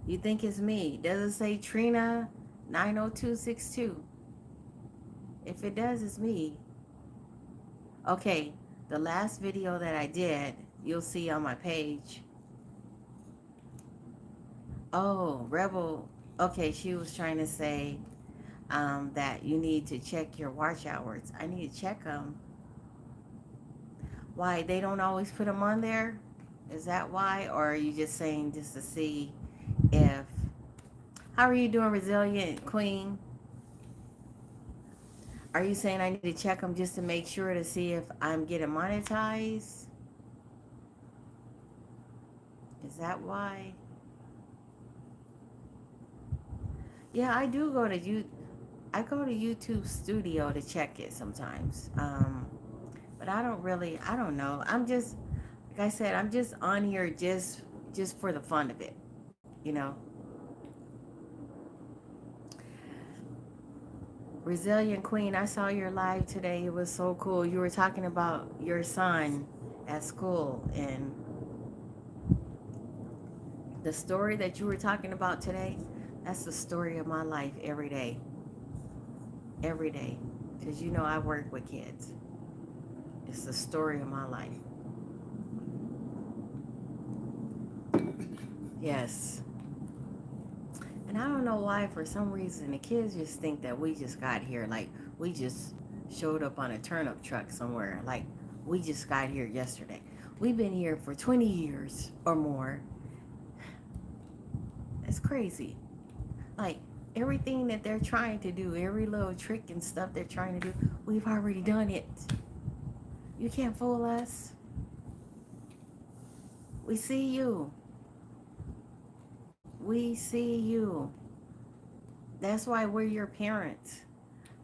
you think it's me. Does it say Trina 90262? If it does, it's me. Okay, the last video that I did, you'll see on my page. Oh, Rebel. Okay, she was trying to say that you need to check your watch hours. I need to check them. Why? They don't always put them on there? Is that why? Or are you just saying just to see if... How are you doing, Resilient Queen? Are you saying I need to check them just to make sure to see if I'm getting monetized? Is that why? Yeah, I do go to you. I go to YouTube Studio to check it sometimes. But I don't really. I don't know. I'm just like I said. I'm just on here just for the fun of it. You know. Resilient Queen, I saw your live today. It was so cool. You were talking about your son at school, and the story that you were talking about today, that's the story of my life every day. Every day. Because you know I work with kids. It's the story of my life. Yes. And I don't know why, for some reason, the kids just think that we just got here. Like, we just showed up on a turnip truck somewhere. Like, we just got here yesterday. We've been here for 20 years or more. It's crazy. Like, everything that they're trying to do, every little trick and stuff they're trying to do, we've already done it. You can't fool us. We see you. We see you. That's why we're your parents.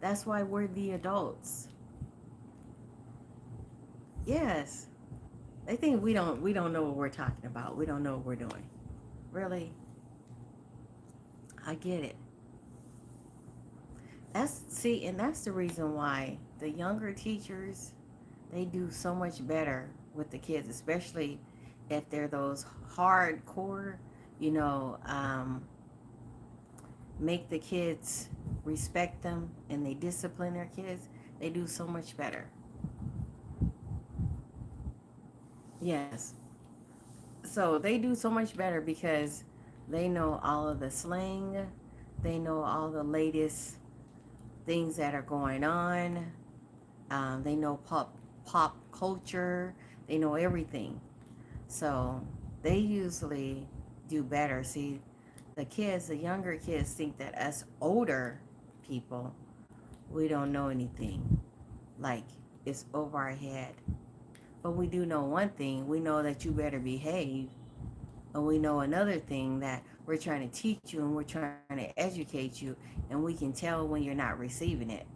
That's why we're the adults. Yes. They think we don't know what we're talking about. We don't know what we're doing. Really? I get it. And that's the reason why the younger teachers, they do so much better with the kids, especially if they're those hardcore, you know, make the kids respect them and they discipline their kids. They do so much better. Yes. So they do so much better because they know all of the slang, they know all the latest things that are going on. They know pop culture. They know everything. So they usually do better. See, the younger kids think that us older people, we don't know anything. Like, it's over our head. But we do know one thing. We know that you better behave. And we know another thing, that we're trying to teach you and we're trying to educate you. And we can tell when you're not receiving it.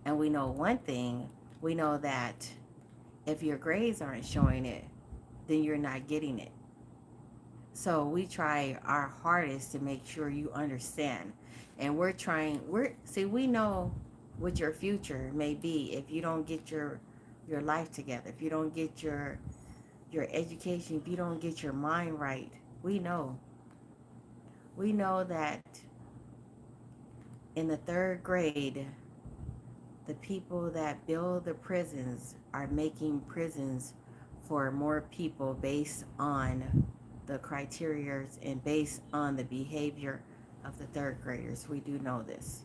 And we know one thing. We know that if your grades aren't showing it, then you're not getting it. So we try our hardest to make sure you understand. And we know what your future may be if you don't get your life together, if you don't get your education, if you don't get your mind right. We know. We know that in the third grade, the people that build the prisons are making prisons for more people based on the criteria and based on the behavior of the third graders. We do know this.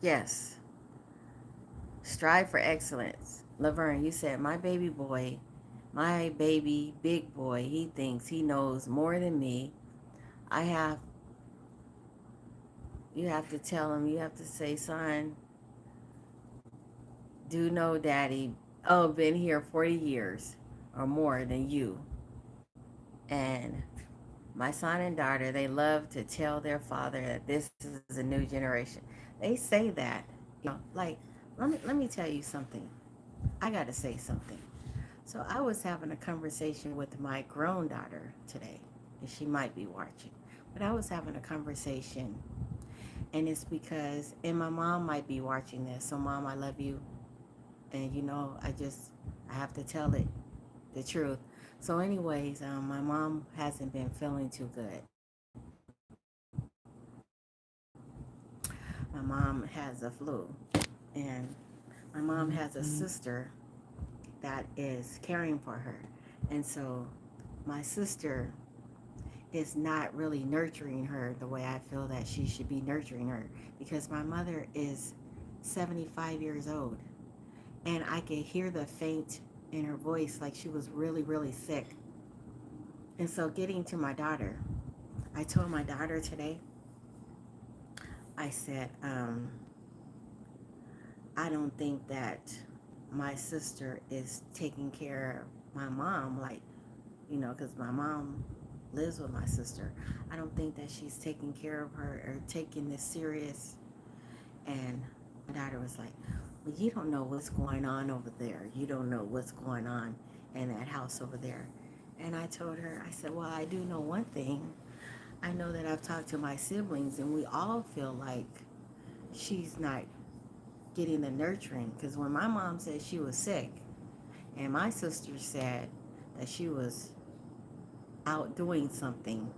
Yes. Strive for excellence. Laverne, you said my baby boy, my baby big boy, he thinks he knows more than me. I have You have to tell him, you have to say, son, do know daddy, oh, been here 40 years or more than you. And my son and daughter, they love to tell their father that this is a new generation. They say that, like, let me tell you something. I got to say something. So I was having a conversation with my grown daughter today, and she might be watching. But I was having a conversation, and it's because, and my mom might be watching this. So, Mom, I love you. And, I have to tell it the truth. So, anyways, my mom hasn't been feeling too good. My mom has a flu, and my mom has a sister that is caring for her. And so, my sister is not really nurturing her the way I feel that she should be nurturing her, because my mother is 75 years old, and I could hear the faint in her voice, like she was really, really sick. And so, getting to my daughter, I told my daughter today, I said, I don't think that my sister is taking care of my mom, like, because my mom lives with my sister. I don't think that she's taking care of her or taking this serious. And my daughter was like, well, you don't know what's going on over there. You don't know what's going on in that house over there. And I told her, I said, well, I do know one thing. I know that I've talked to my siblings, and we all feel like she's not getting the nurturing. Because when my mom said she was sick, and my sister said that she was out doing something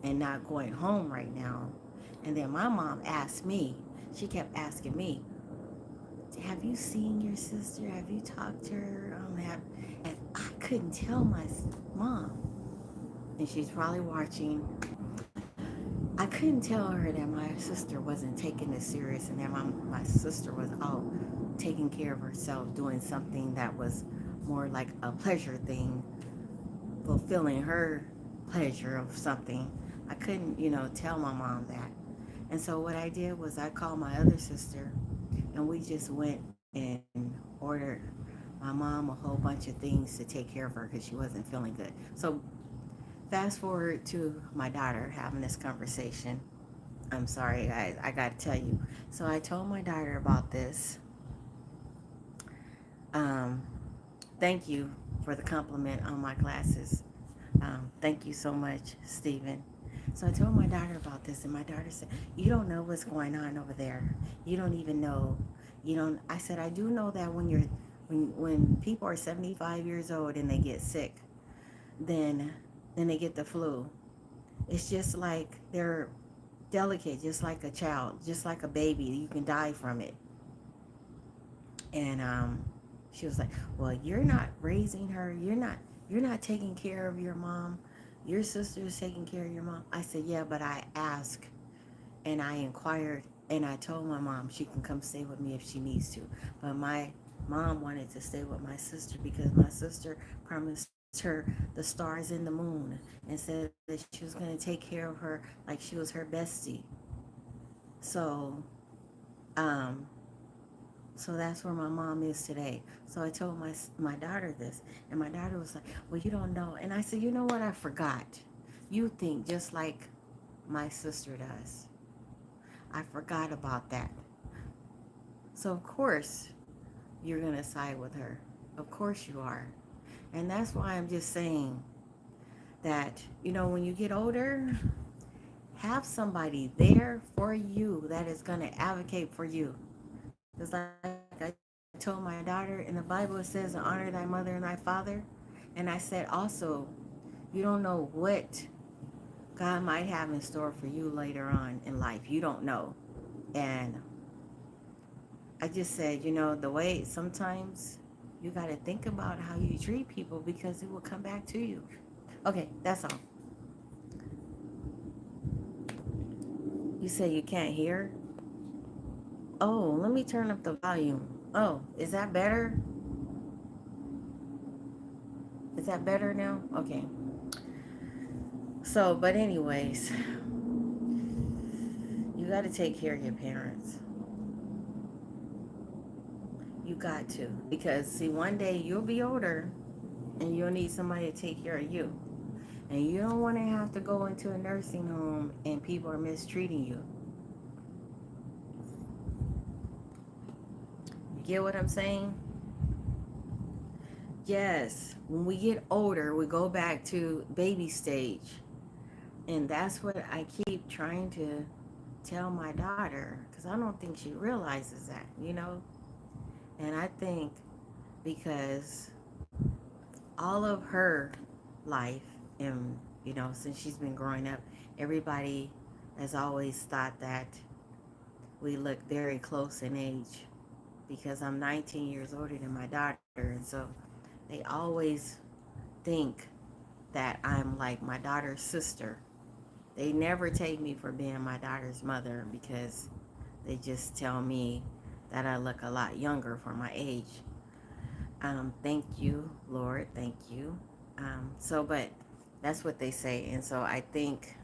and not going home right now, and then my mom asked me, she kept asking me, have you seen your sister? Have you talked to her? And I couldn't tell my mom, and she's probably watching. I couldn't tell her that my sister wasn't taking this serious and that my sister was out taking care of herself, doing something that was more like a pleasure thing, fulfilling her pleasure of something. I couldn't, tell my mom that. And so what I did was I called my other sister and we just went and ordered my mom a whole bunch of things to take care of her because she wasn't feeling good. So fast forward to my daughter having this conversation. I'm sorry, guys. I got to tell you. So I told my daughter about this. Um, Thank you for the compliment on my glasses. Thank you so much, Stephen. So I told my daughter about this, and my daughter said, "You don't know what's going on over there. You don't even know. You don't." I said, "I do know that when people are 75 years old and they get sick, then they get the flu. It's just like they're delicate, just like a child, just like a baby. You can die from it." And she was like, well, you're not raising her, you're not taking care of your mom, your sister is taking care of your mom. I said, yeah, but I asked and I inquired and I told my mom she can come stay with me if she needs to, but my mom wanted to stay with my sister because my sister promised her the stars and the moon and said that she was going to take care of her like she was her bestie. So um So that's where my mom is today. So I told my daughter this, and my daughter was like, "Well, you don't know." And I said, "You know what? I forgot. You think just like my sister does. I forgot about that. So of course you're gonna side with her. Of course you are. And that's why I'm just saying that when you get older, have somebody there for you that is gonna advocate for you. Because like I told my daughter, in the Bible it says, honor thy mother and thy father. And I said also, you don't know what God might have in store for you later on in life. You don't know. And I just said, the way sometimes you got to think about how you treat people because it will come back to you. Okay, that's all. You say you can't hear? Oh, let me turn up the volume. Oh, is that better? Is that better now? Okay. So, but anyways, you got to take care of your parents. You got to. Because, see, one day you'll be older and you'll need somebody to take care of you. And you don't want to have to go into a nursing home and people are mistreating you. You get what I'm saying? Yes. When we get older, we go back to baby stage. And that's what I keep trying to tell my daughter because I don't think she realizes that. And I think because all of her life and since she's been growing up, everybody has always thought that we look very close in age because I'm 19 years older than my daughter, and so they always think that I'm like my daughter's sister. They never take me for being my daughter's mother because they just tell me that I look a lot younger for my age. Thank you, Lord. Thank you. But that's what they say. And so I think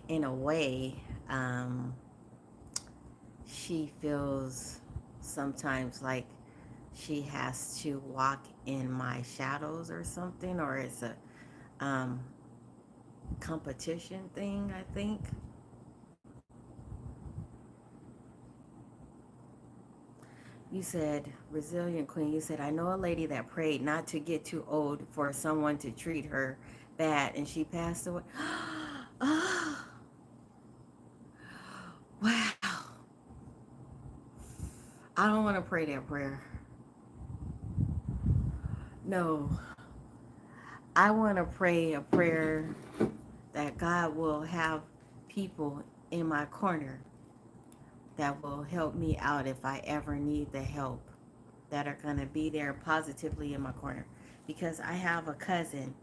in a way, she feels sometimes like she has to walk in my shadows or something, or it's a um, competition thing, I think. You said, resilient queen, you said, I know a lady that prayed not to get too old for someone to treat her bad, and she passed away. Oh, wow. I don't want to pray that prayer. No, I want to pray a prayer that God will have people in my corner that will help me out if I ever need the help, that are going to be there positively in my corner. Because I have a cousin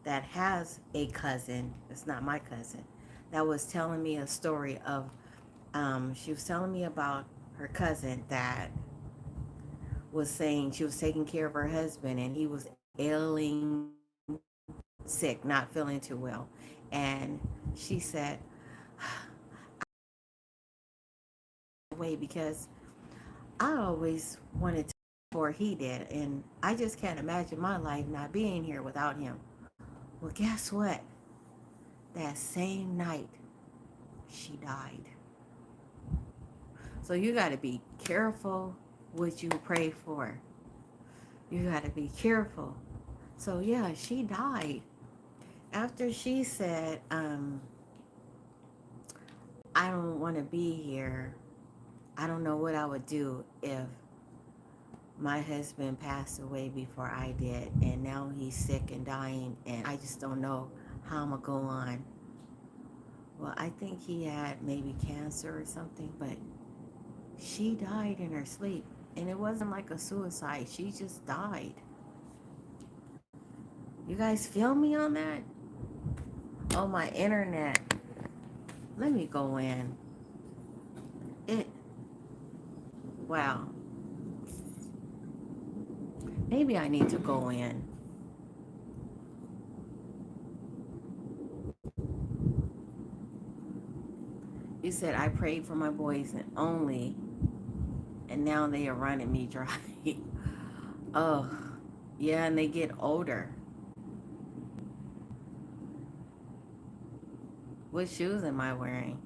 that has a cousin, it's not my cousin, that was telling me a story of, she was telling me about her cousin that was saying she was taking care of her husband and he was ailing sick, not feeling too well. And she said, away because I always wanted to before he did, and I just can't imagine my life not being here without him. Well, guess what? That same night, she died. So you got to be careful what you pray for. You got to be careful. So yeah, she died. After she said, I don't want to be here. I don't know what I would do if my husband passed away before I did, and now he's sick and dying, and I just don't know how I'm going to go on. Well, I think he had maybe cancer or something, but she died in her sleep. And it wasn't like a suicide, she just died. You guys feel me on that? Oh, my internet. Let me go in. It, wow. Maybe I need to go in. You said I prayed for my boys and only, and now they are running me dry. Oh, yeah, and they get older. What shoes am I wearing?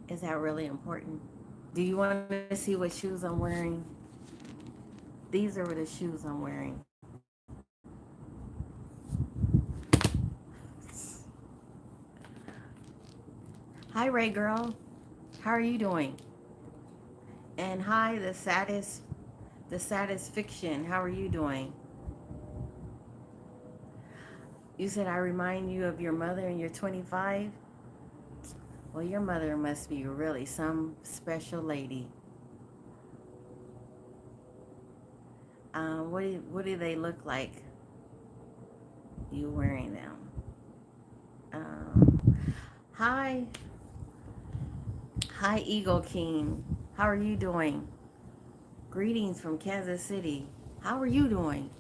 Is that really important? Do you want to see what shoes I'm wearing? These are the shoes I'm wearing. Hi, Ray girl. How are you doing? And hi, the saddest fiction. How are you doing? You said I remind you of your mother and you're 25? Well, your mother must be really some special lady. What do they look like? You wearing them? Um, hi, hi, Eagle King. How are you doing? Greetings from Kansas City. How are you doing?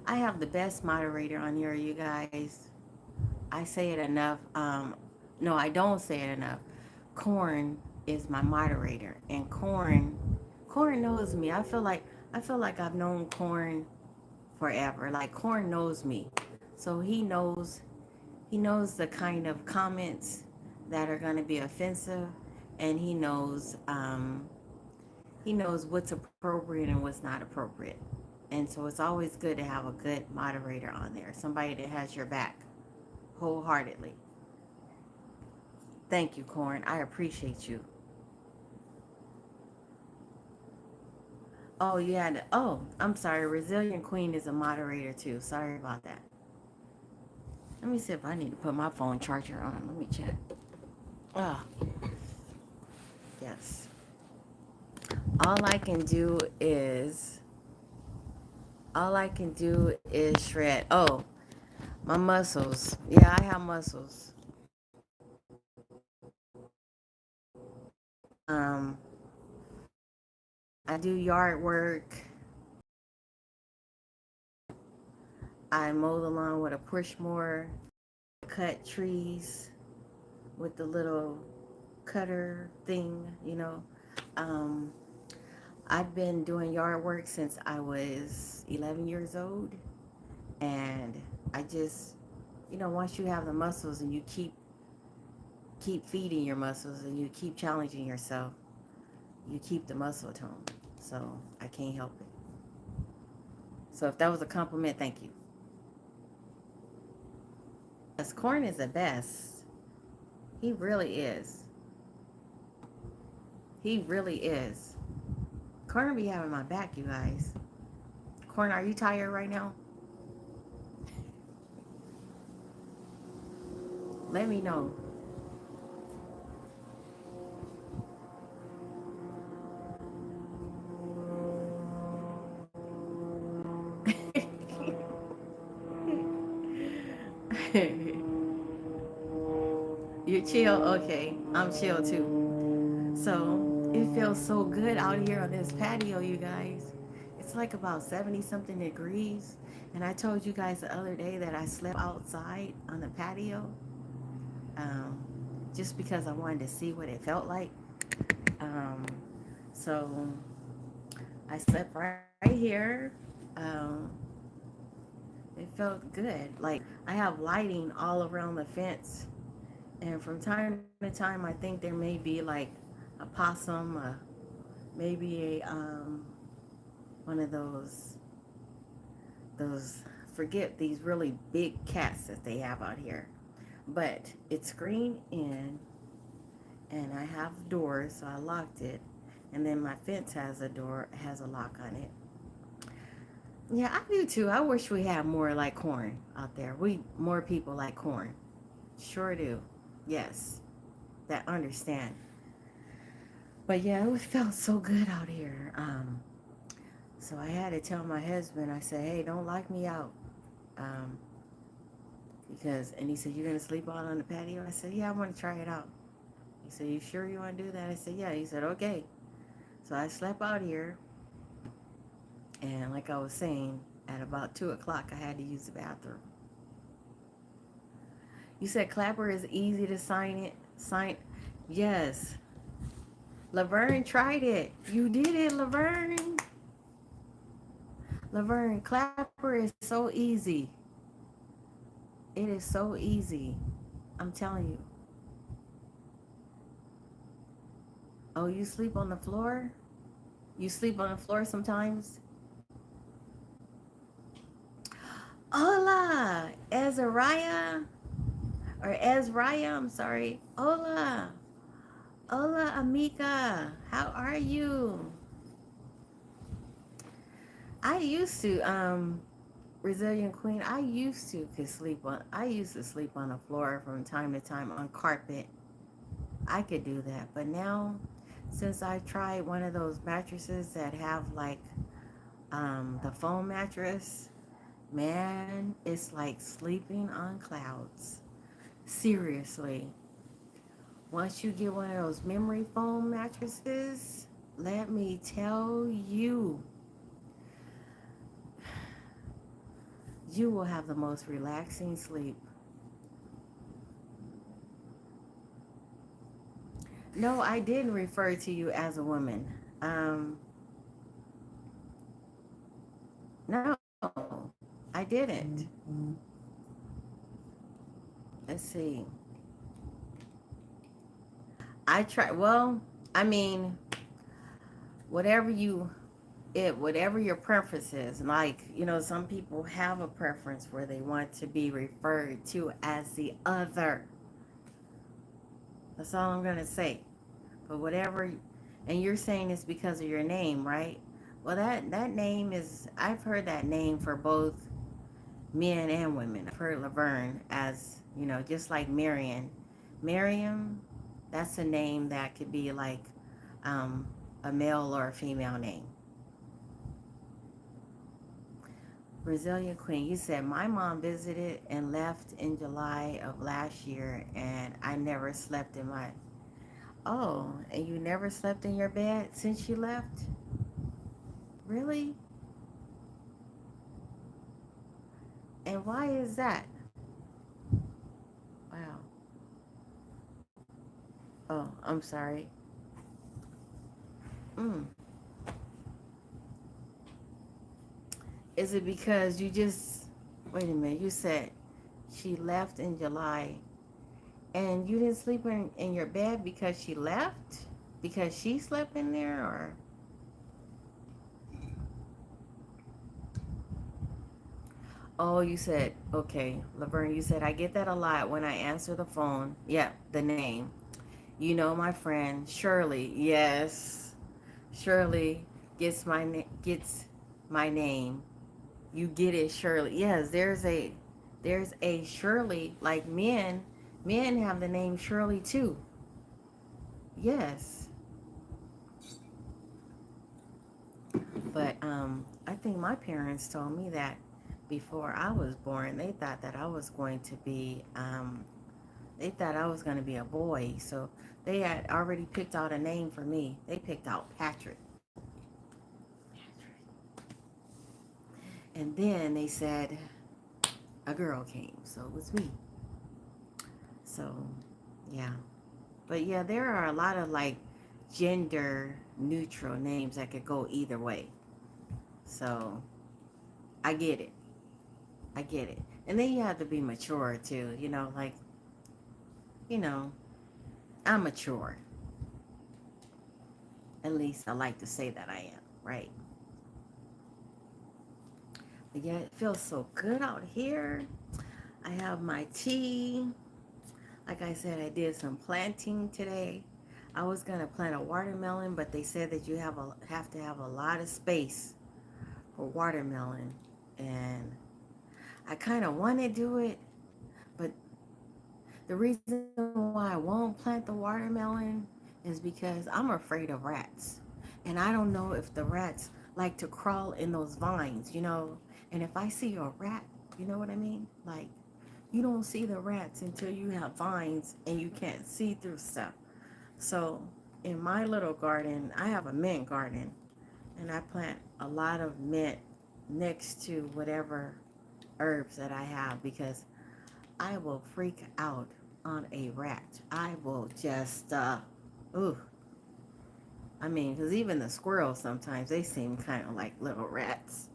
I have the best moderator on here, you guys. I say it enough. No, I don't say it enough. Corn is my moderator, and Corn knows me. I feel like I've known Corn forever. Like Corn knows me, so he knows the kind of comments that are going to be offensive, and he knows what's appropriate and what's not appropriate. And so it's always good to have a good moderator on there, somebody that has your back wholeheartedly. Thank you, Corn. I appreciate you. Oh, you had to, oh, I'm sorry. Resilient Queen is a moderator too. Sorry about that. Let me see if I need to put my phone charger on. Let me check. Oh, yes. All I can do is all I can do is shred. Oh, my muscles. Yeah, I have muscles. I do yard work. I mow the lawn with a push mower, cut trees with the little cutter thing, you know. Um, I've been doing yard work since I was 11 years old. And I just, once you have the muscles and you keep feeding your muscles and you keep challenging yourself, you keep the muscle tone. So I can't help it. So if that was a compliment, thank you. Yes, Corn is the best. He really is. He really is. Corn be having my back, you guys. Corn, are you tired right now? Let me know. You chill? Okay. I'm chill too. So it feels so good out here on this patio, you guys. It's like about 70 something degrees. And I told you guys the other day that I slept outside on the patio um, just because I wanted to see what it felt like. Um, so I slept right here. Um, it felt good. Like I have lighting all around the fence. And from time to time, I think there may be like a possum, maybe a one of those forget these really big cats that they have out here. But it's screened in, and I have doors, so I locked it. And then my fence has a lock on it. Yeah, I do too. I wish we had more like Corn out there. We more people like Corn. Sure do. Yes, that understand. But yeah, it felt so good out here. So I had to tell my husband. I said, "Hey, don't lock me out." Um, and he said, "You're gonna sleep out on the patio?" I said, "Yeah, I want to try it out." He said, "You sure you want to do that?" I said, "Yeah." He said, "Okay." So I slept out here, and like I was saying, at about 2 o'clock, I had to use the bathroom. You said Clapper is easy to sign. Yes. Laverne tried it. You did it, Laverne. Laverne, Clapper is so easy. It is so easy. I'm telling you. Oh, you sleep on the floor? You sleep on the floor sometimes? Hola, Ezariah. Or Ezraya, I'm sorry. Hola. Hola, amiga. How are you? I used to, Brazilian Queen, I used to sleep on the floor from time to time on carpet. I could do that. But now, since I tried one of those mattresses that have like the foam mattress, man, it's like sleeping on clouds. Seriously. Once you get one of those memory foam mattresses, let me tell you, you will have the most relaxing sleep. No, I didn't refer to you as a woman. Um, no, I didn't. Let's see. I try. Well, I mean, whatever whatever your preference is. Like, some people have a preference where they want to be referred to as the other. That's all I'm gonna say. But whatever, and you're saying it's because of your name, right? Well, that name is. I've heard that name for both men and women. I've heard Laverne as just like Marion. Miriam, that's a name that could be like um, a male or a female name. Brazilian Queen, you said my mom visited and left in July of last year, and I never slept in my. Oh, and you never slept in your bed since you left? Really? And why is that? Wow. Oh, I'm sorry. Mm. Is it because you just, wait a minute, you said she left in July and you didn't sleep in your bed because she left? Because she slept in there or? Oh, you said, okay, Laverne, you said, I get that a lot when I answer the phone. Yeah, the name. You know my friend, Shirley. Yes. Shirley gets my name. You get it, Shirley. Yes, there's a Shirley. Like men have the name Shirley too. Yes, but I think my parents told me that before I was born. They thought that I was going to be they thought I was going to be a boy. So they had already picked out a name for me. They picked out Patrick. And then they said a girl came, so it was me. So, yeah. But yeah, there are a lot of like gender neutral names that could go either way. So, I get it. I get it. And then you have to be mature too, like, you know, I'm mature. At least I like to say that I am, right? But yeah, it feels so good out here. I have my tea. Like I said, I did some planting today. I was gonna plant a watermelon, but they said that you have to have a lot of space for watermelon, and I kind of want to do it, but the reason why I won't plant the watermelon is because I'm afraid of rats, and I don't know if the rats like to crawl in those vines. And if I see a rat, you know what I mean? Like, you don't see the rats until you have vines and you can't see through stuff. So in my little garden, I have a mint garden, and I plant a lot of mint next to whatever herbs that I have because I will freak out on a rat. I will just, ooh. I mean, because even the squirrels sometimes they seem kind of like little rats.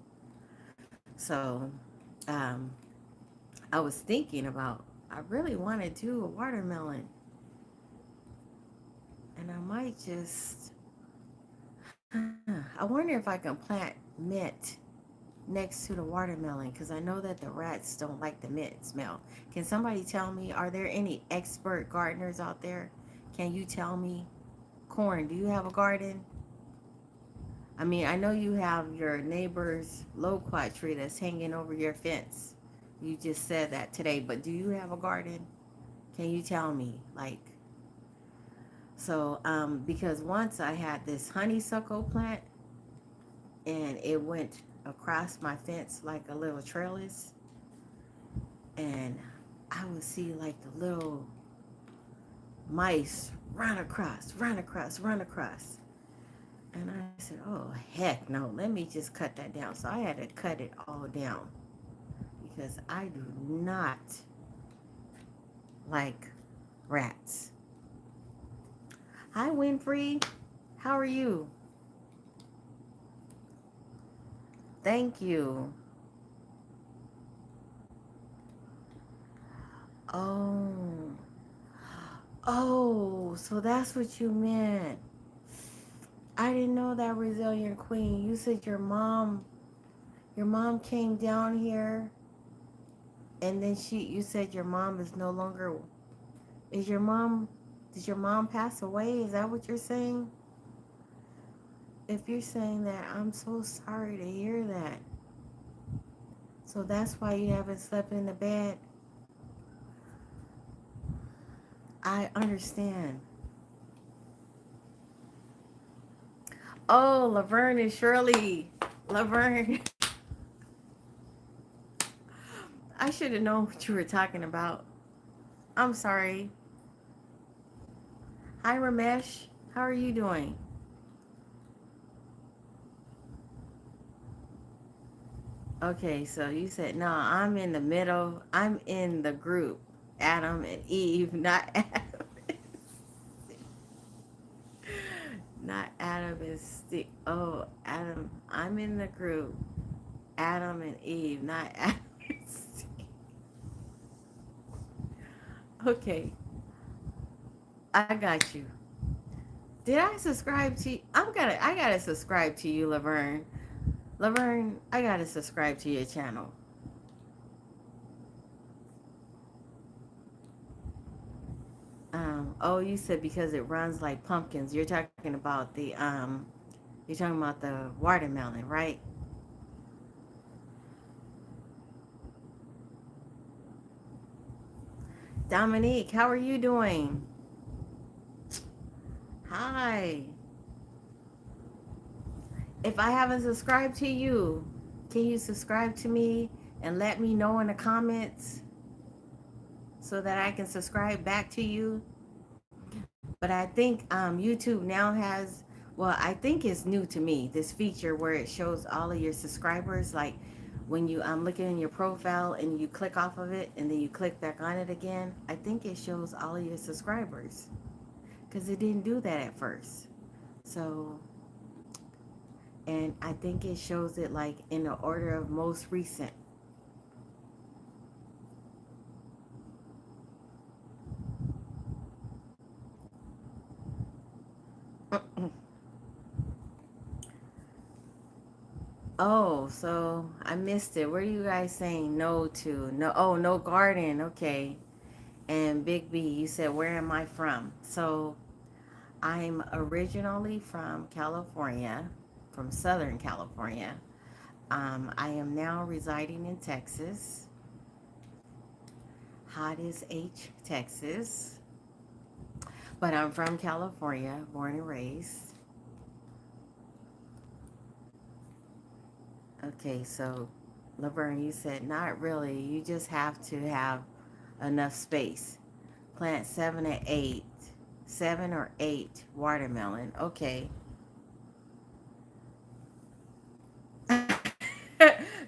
So, um, I was thinking about I really want to do a watermelon, and I might just. I wonder if I can plant mint next to the watermelon because I know that the rats don't like the mint smell. Can somebody tell me, are there any expert gardeners out there? Can you tell me? Corn, do you have a garden? I mean, I know you have your neighbor's loquat tree that's hanging over your fence. You just said that today, but do you have a garden? Can you tell me? Like, so, because once I had this honeysuckle plant and it went across my fence like a little trellis, and I would see like the little mice run across, run across, run across. And I said, oh, heck no, let me just cut that down. So I had to cut it all down because I do not like rats. Hi, Winfrey. How are you? Thank you. Oh, oh, so that's what you meant. I didn't know that, Resilient Queen. You said your mom came down here, and then you said your mom is no longer. Is your mom? Did your mom pass away? Is that what you're saying? If you're saying that, I'm so sorry to hear that. So that's why you haven't slept in the bed. I understand. Oh, Laverne and Shirley. Laverne. I should have known what you were talking about. I'm sorry. Hi, Ramesh. How are you doing? Okay, so you said no. I'm in the middle. I'm in the group. Adam and Eve, not Adam, not Adam and Steve. Oh, Adam. I'm in the group. Adam and Eve, not Adam and Steve. Okay, I got you. Did I subscribe to you? I gotta subscribe to you, Laverne. Laverne, I gotta subscribe to your channel. Oh, you said because it runs like pumpkins. You're talking about the watermelon, right? Dominique, how are you doing? Hi. If I haven't subscribed to you, can you subscribe to me and let me know in the comments so that I can subscribe back to you? But I think YouTube now has, well, I think it's new to me, this feature where it shows all of your subscribers. Like when you look in your profile and you click off of it and then you click back on it again, I think it shows all of your subscribers because it didn't do that at first. So, and I think it shows it like in the order of most recent. Oh, so I missed it. What are you guys saying no to? No, oh, no garden. Okay. And Big B, you said, where am I from? So I'm originally from California, from Southern California. I am now residing in Texas, hot as H, Texas. But I'm from California, born and raised. Okay, so Laverne, you said not really. You just have to have enough space. Plant 7 or 8 watermelon. Okay.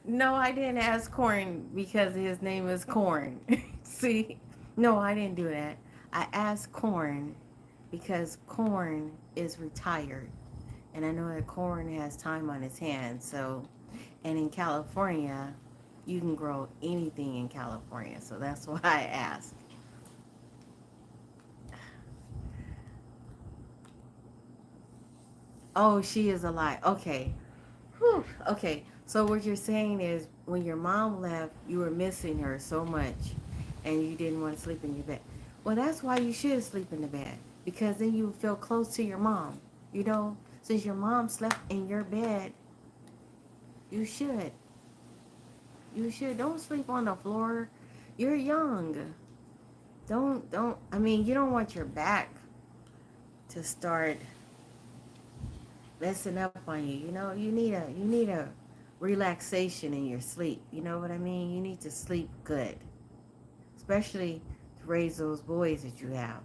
No, I didn't ask Corn because his name is Corn. See? No, I didn't do that. I asked Corn because Corn is retired. And I know that Corn has time on his hands. So, and in California, you can grow anything in California. So that's why I asked. Oh, she is alive. Okay. Whew. Okay. So what you're saying is when your mom left, you were missing her so much and you didn't want to sleep in your bed. Well, that's why you should sleep in the bed because then you feel close to your mom. You know, since your mom slept in your bed, you should. You should. Don't sleep on the floor. You're young. I mean, you don't want your back to start messing up on you. You know, you need a relaxation in your sleep. You know what I mean? You need to sleep good, especially to raise those boys that you have.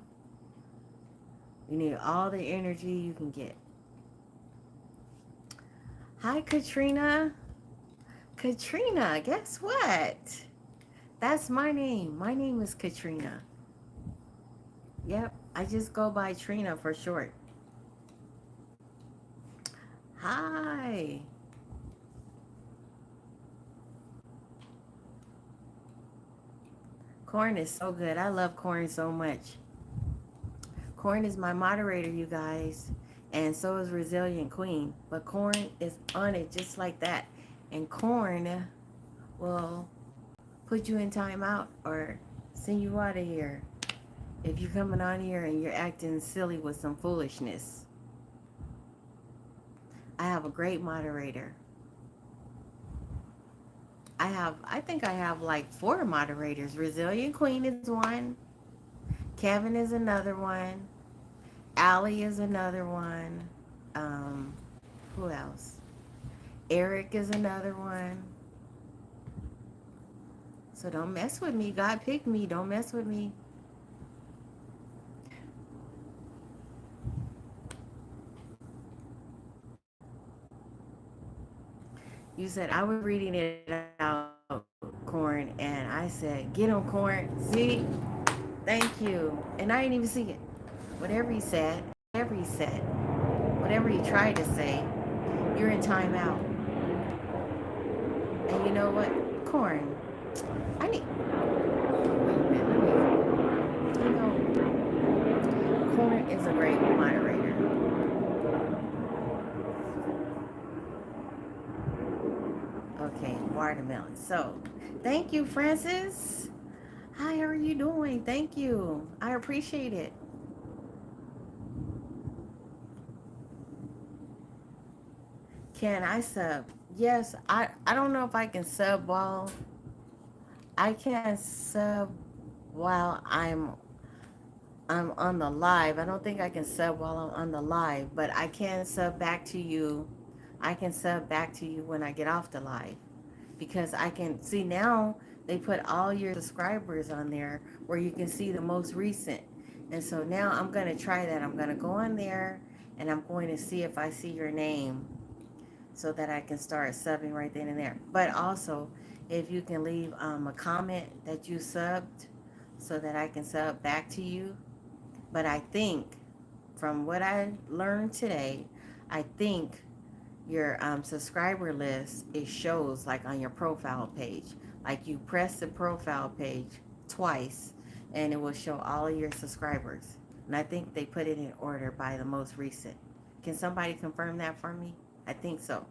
You need all the energy you can get. Hi, Katrina. Katrina, guess what? That's my name. My name is Katrina. Yep, I just go by Trina for short. Hi. Corn is so good. I love corn so much. Corn is my moderator, you guys. And so is Resilient Queen. But Corn is on it just like that. And Corn will put you in timeout or send you out of here if you're coming on here and you're acting silly with some foolishness. I have a great moderator. I think I have like 4 moderators. Resilient Queen is one. Kevin is another one. Allie is another one. Um, who else? Eric is another one. So don't mess with me. God picked me. Don't mess with me. You said I was reading it out, Corn, and I said, get him, Corn. See? Thank you. And I didn't even see it. Whatever he said, whatever he tried to say, you're in timeout. And you know what? Corn, I need, wait a minute, you know, Corn is a great moderator. Okay, watermelon. So, thank you, Francis. Hi, how are you doing? Thank you. I appreciate it. Can I sub? Yes, I don't know if I can sub while I can sub while I'm on the live. I don't think I can sub while I'm on the live, but I can sub back to you. I can sub back to you when I get off the live because I can see now they put all your subscribers on there where you can see the most recent. And so now I'm going to try that. I'm going to go on there and I'm going to see if I see your name so that I can start subbing right then and there. But also, if you can leave a comment that you subbed so that I can sub back to you. But I think, from what I learned today, I think your subscriber list, it shows like on your profile page. Like you press the profile page twice and it will show all of your subscribers. And I think they put it in order by the most recent. Can somebody confirm that for me? I think so.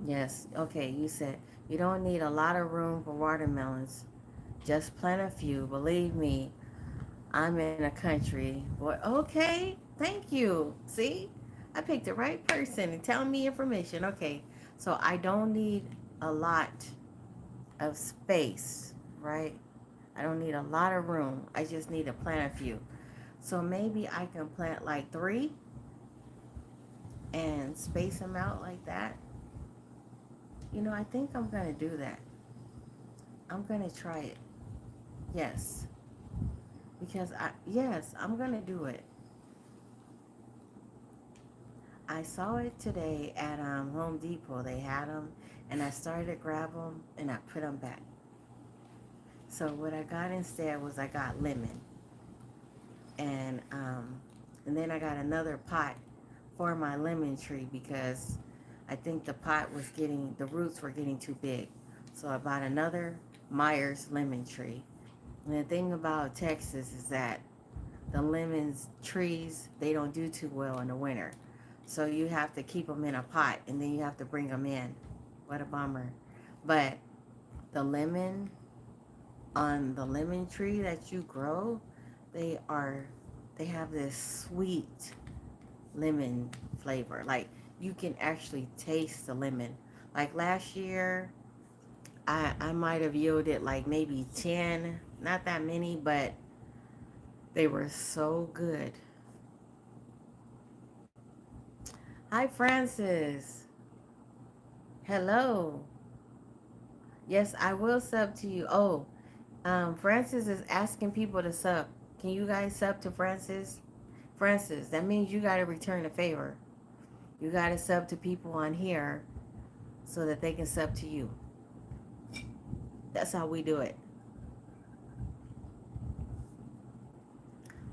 Yes. Okay. You said you don't need a lot of room for watermelons. Just plant a few. Believe me, I'm in a country. Boy, okay. Thank you. See, I picked the right person and telling me information. Okay. So I don't need a lot of space, right? I don't need a lot of room. I just need to plant a few. So maybe I can plant like three and space them out like that. I think I'm going to do that. I'm going to try it. Yes. Yes, I'm going to do it. I saw it today at Home Depot. They had them, and I started to grab them, and I put them back. So what I got instead was I got lemon, and and then I got another pot for my lemon tree because I think the roots were getting too big. So I bought another Myers lemon tree. And the thing about Texas is that the lemons trees, they don't do too well in the winter. So you have to keep them in a pot and then you have to bring them in. What a bummer. But the lemon on the lemon tree that you grow, they are they have this sweet lemon flavor. Like you can actually taste the lemon. Like last year, I might have yielded like maybe 10, not that many, but they were so good. Hi, Francis. Hello. Yes, I will sub to you. Oh, Francis is asking people to sub. Can you guys sub to Francis? Francis, that means you got to return a favor. You got to sub to people on here so that they can sub to you. That's how we do it.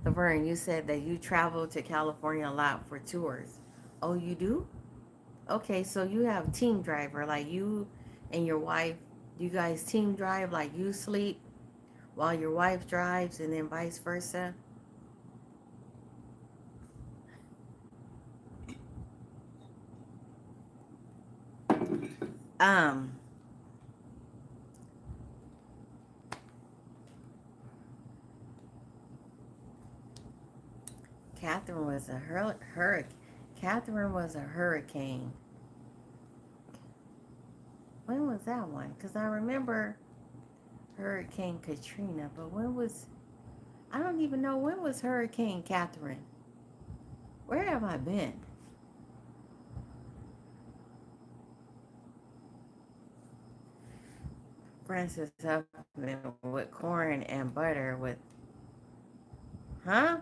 Laverne, you said that you travel to California a lot for tours. Oh, you do? Okay, so you have team driver, like you and your wife. You guys team drive, like you sleep while your wife drives, and then vice versa. Um, Catherine was a hurricane. Catherine was a hurricane. When was that one? Because I remember Hurricane Katrina, but when was, I don't even know, when was Hurricane Catherine? Where have I been? Francis Huffman with corn and butter with, huh?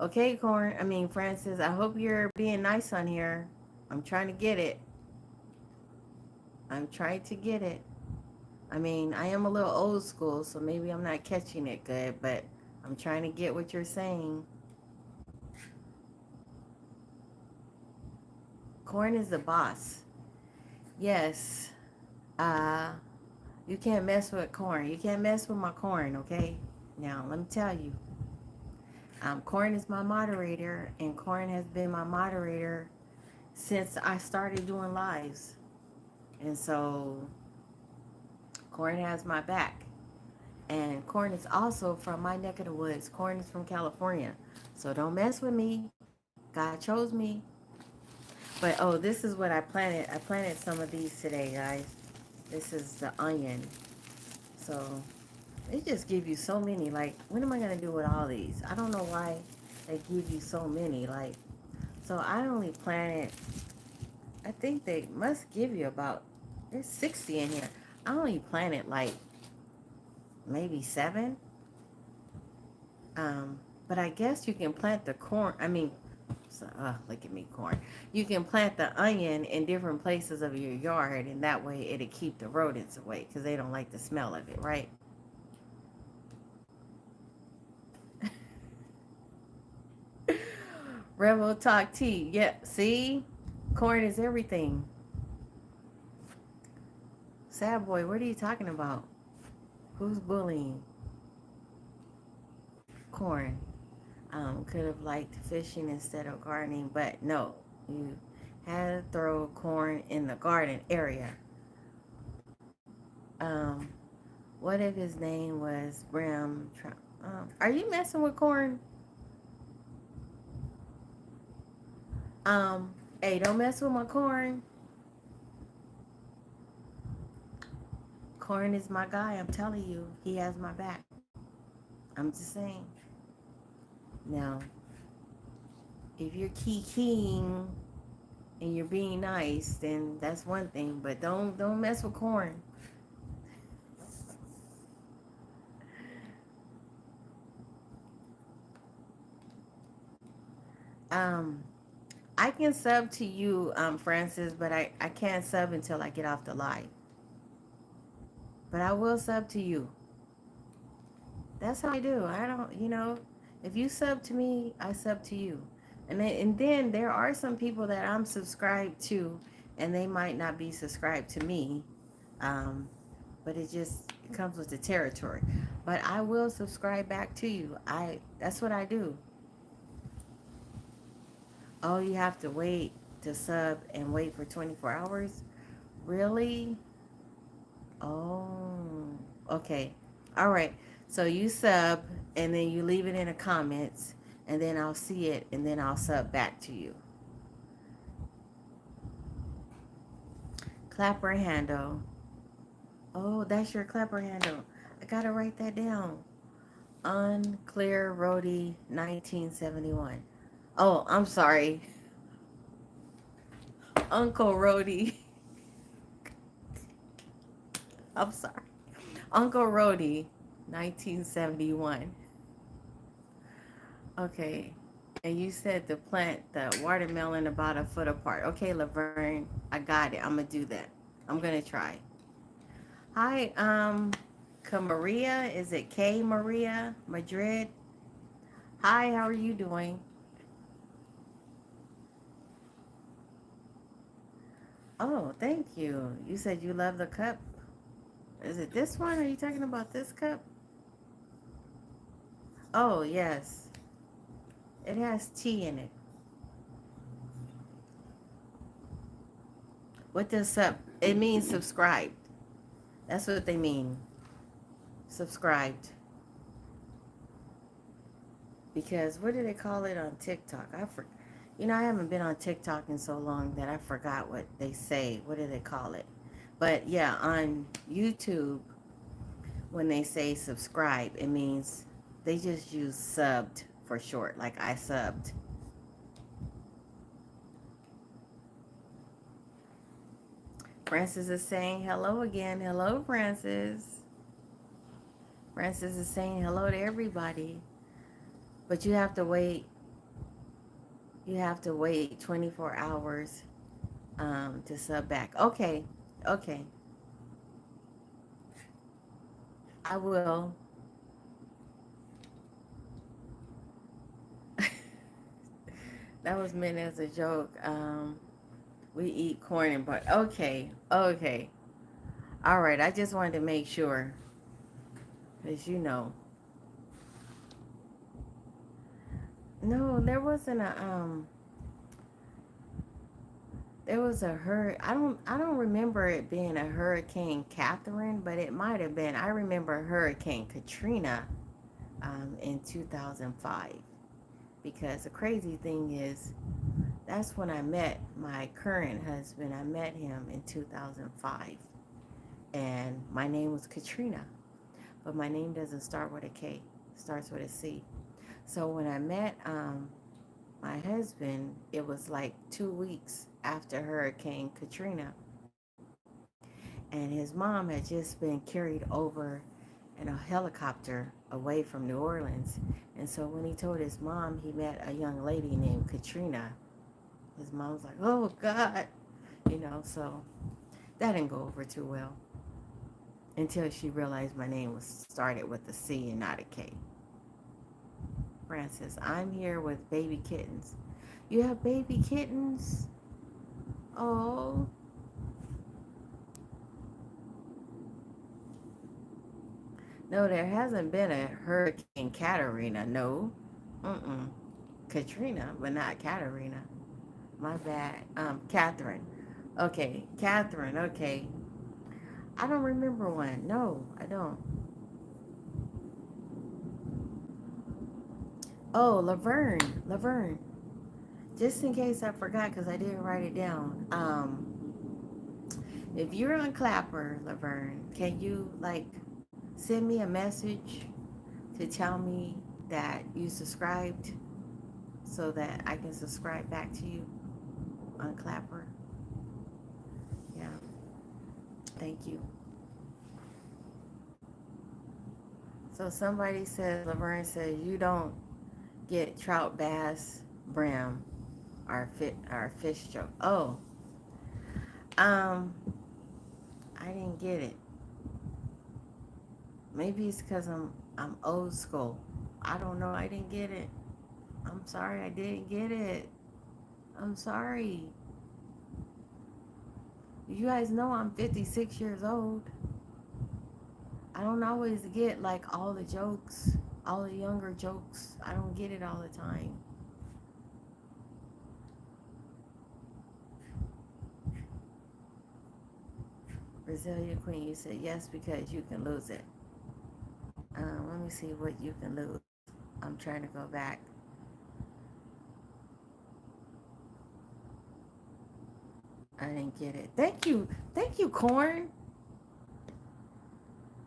Okay, Corn. I mean, Francis, I hope you're being nice on here. I'm trying to get it. I'm trying to get it. I mean, I am a little old school, so maybe I'm not catching it good, but I'm trying to get what you're saying. Corn is the boss. Yes. Uh, you can't mess with corn. You can't mess with my corn, okay? Now, let me tell you. Corn is my moderator, and Corn has been my moderator since I started doing lives. And so, Corn has my back. And Corn is also from my neck of the woods. Corn is from California. So don't mess with me. God chose me. But oh, this is what I planted. I planted some of these today, guys. This is the onion. So they just give you so many. Like, what am I going to do with all these? I don't know why they give you so many. Like, so I only planted, I think they must give you about, there's 60 in here. I only planted like maybe 7. But I guess you can plant the corn. I mean, so, look at me, corn. You can plant the onion in different places of your yard, and that way it'll keep the rodents away because they don't like the smell of it, right? Rebel Talk Tea. Yep, see? Corn is everything. Sad boy, what are you talking about? Who's bullying? Corn. Could have liked fishing instead of gardening, but no. You had to throw corn in the garden area. Um, what if his name was Bram Trump? Are you messing with corn? Um, hey, don't mess with my corn. Corn is my guy. I'm telling you, he has my back. I'm just saying. Now, if you're keying and you're being nice, then that's one thing. But don't mess with corn. Um, I can sub to you, Francis, but I can't sub until I get off the live. But I will sub to you. That's how I do. I don't, if you sub to me, I sub to you. And then there are some people that I'm subscribed to, and they might not be subscribed to me. Um, but it comes with the territory. But I will subscribe back to you. That's what I do. Oh, you have to wait to sub and wait for 24 hours? Really? Oh, okay. All right. So you sub and then you leave it in the comments and then I'll see it and then I'll sub back to you. Clapper handle. Oh, that's your clapper handle. I gotta write that down. Unclear Roadie 1971. Oh, I'm sorry. Uncle Roadie. I'm sorry. Uncle Roadie 1971. Okay. And you said to plant the watermelon about a foot apart. Okay, Laverne, I got it. I'm gonna do that. I'm gonna try. Hi, Maria. Is it K Maria Madrid? Hi, how are you doing? Oh, thank you. You said you love the cup. Is it this one? Are you talking about this cup? Oh, yes. It has tea in it. What does sub? It means subscribed. That's what they mean. Subscribed. Because what do they call it on TikTok? I haven't been on TikTok in so long that I forgot what they say. What do they call it? But yeah, on YouTube, when they say subscribe, it means they just use subbed for short, like I subbed. Francis is saying hello again. Hello, Francis. Francis is saying hello to everybody. But you have to wait You have to wait 24 hours to sub back. Okay, okay, I will. That was meant as a joke. We eat corn and but okay, okay, all right. I just wanted to make sure, as you know, no, there wasn't a there was a hur. I don't remember it being a Hurricane Catherine, but it might have been. I remember Hurricane Katrina in 2005 because the crazy thing is that's when I met my current husband. I met him in 2005, and my name was Katrina, but my name doesn't start with a K, it starts with a C. So when I met my husband, it was like 2 weeks after Hurricane Katrina, and his mom had just been carried over in a helicopter away from New Orleans. And so when he told his mom he met a young lady named Katrina, his mom was like, "Oh God," So that didn't go over too well until she realized my name was started with a C and not a K. Francis, I'm here with baby kittens. You have baby kittens? Oh, no, there hasn't been a Hurricane Katarina. No. Mm-mm. Katrina, but not Katarina. My bad. Catherine. Okay, Catherine. Okay. I don't remember one. No, I don't. Oh, Laverne. Laverne. Just in case I forgot, because I didn't write it down. If you're on Clapper, Laverne, can you like send me a message to tell me that you subscribed so that I can subscribe back to you on Clapper? Yeah, thank you. So somebody says, Laverne says, you don't get trout, bass, brim, or fish joke. Oh, um, I didn't get it. Maybe it's because I'm old school. I don't know. I didn't get it. I'm sorry. I didn't get it. I'm sorry. You guys know I'm 56 years old. I don't always get like all the jokes, all the younger jokes. I don't get it all the time. Brazilian Queen, you said yes because you can lose it. Let me see what you can lose. I'm trying to go back. I didn't get it. Thank you. Thank you, Corn.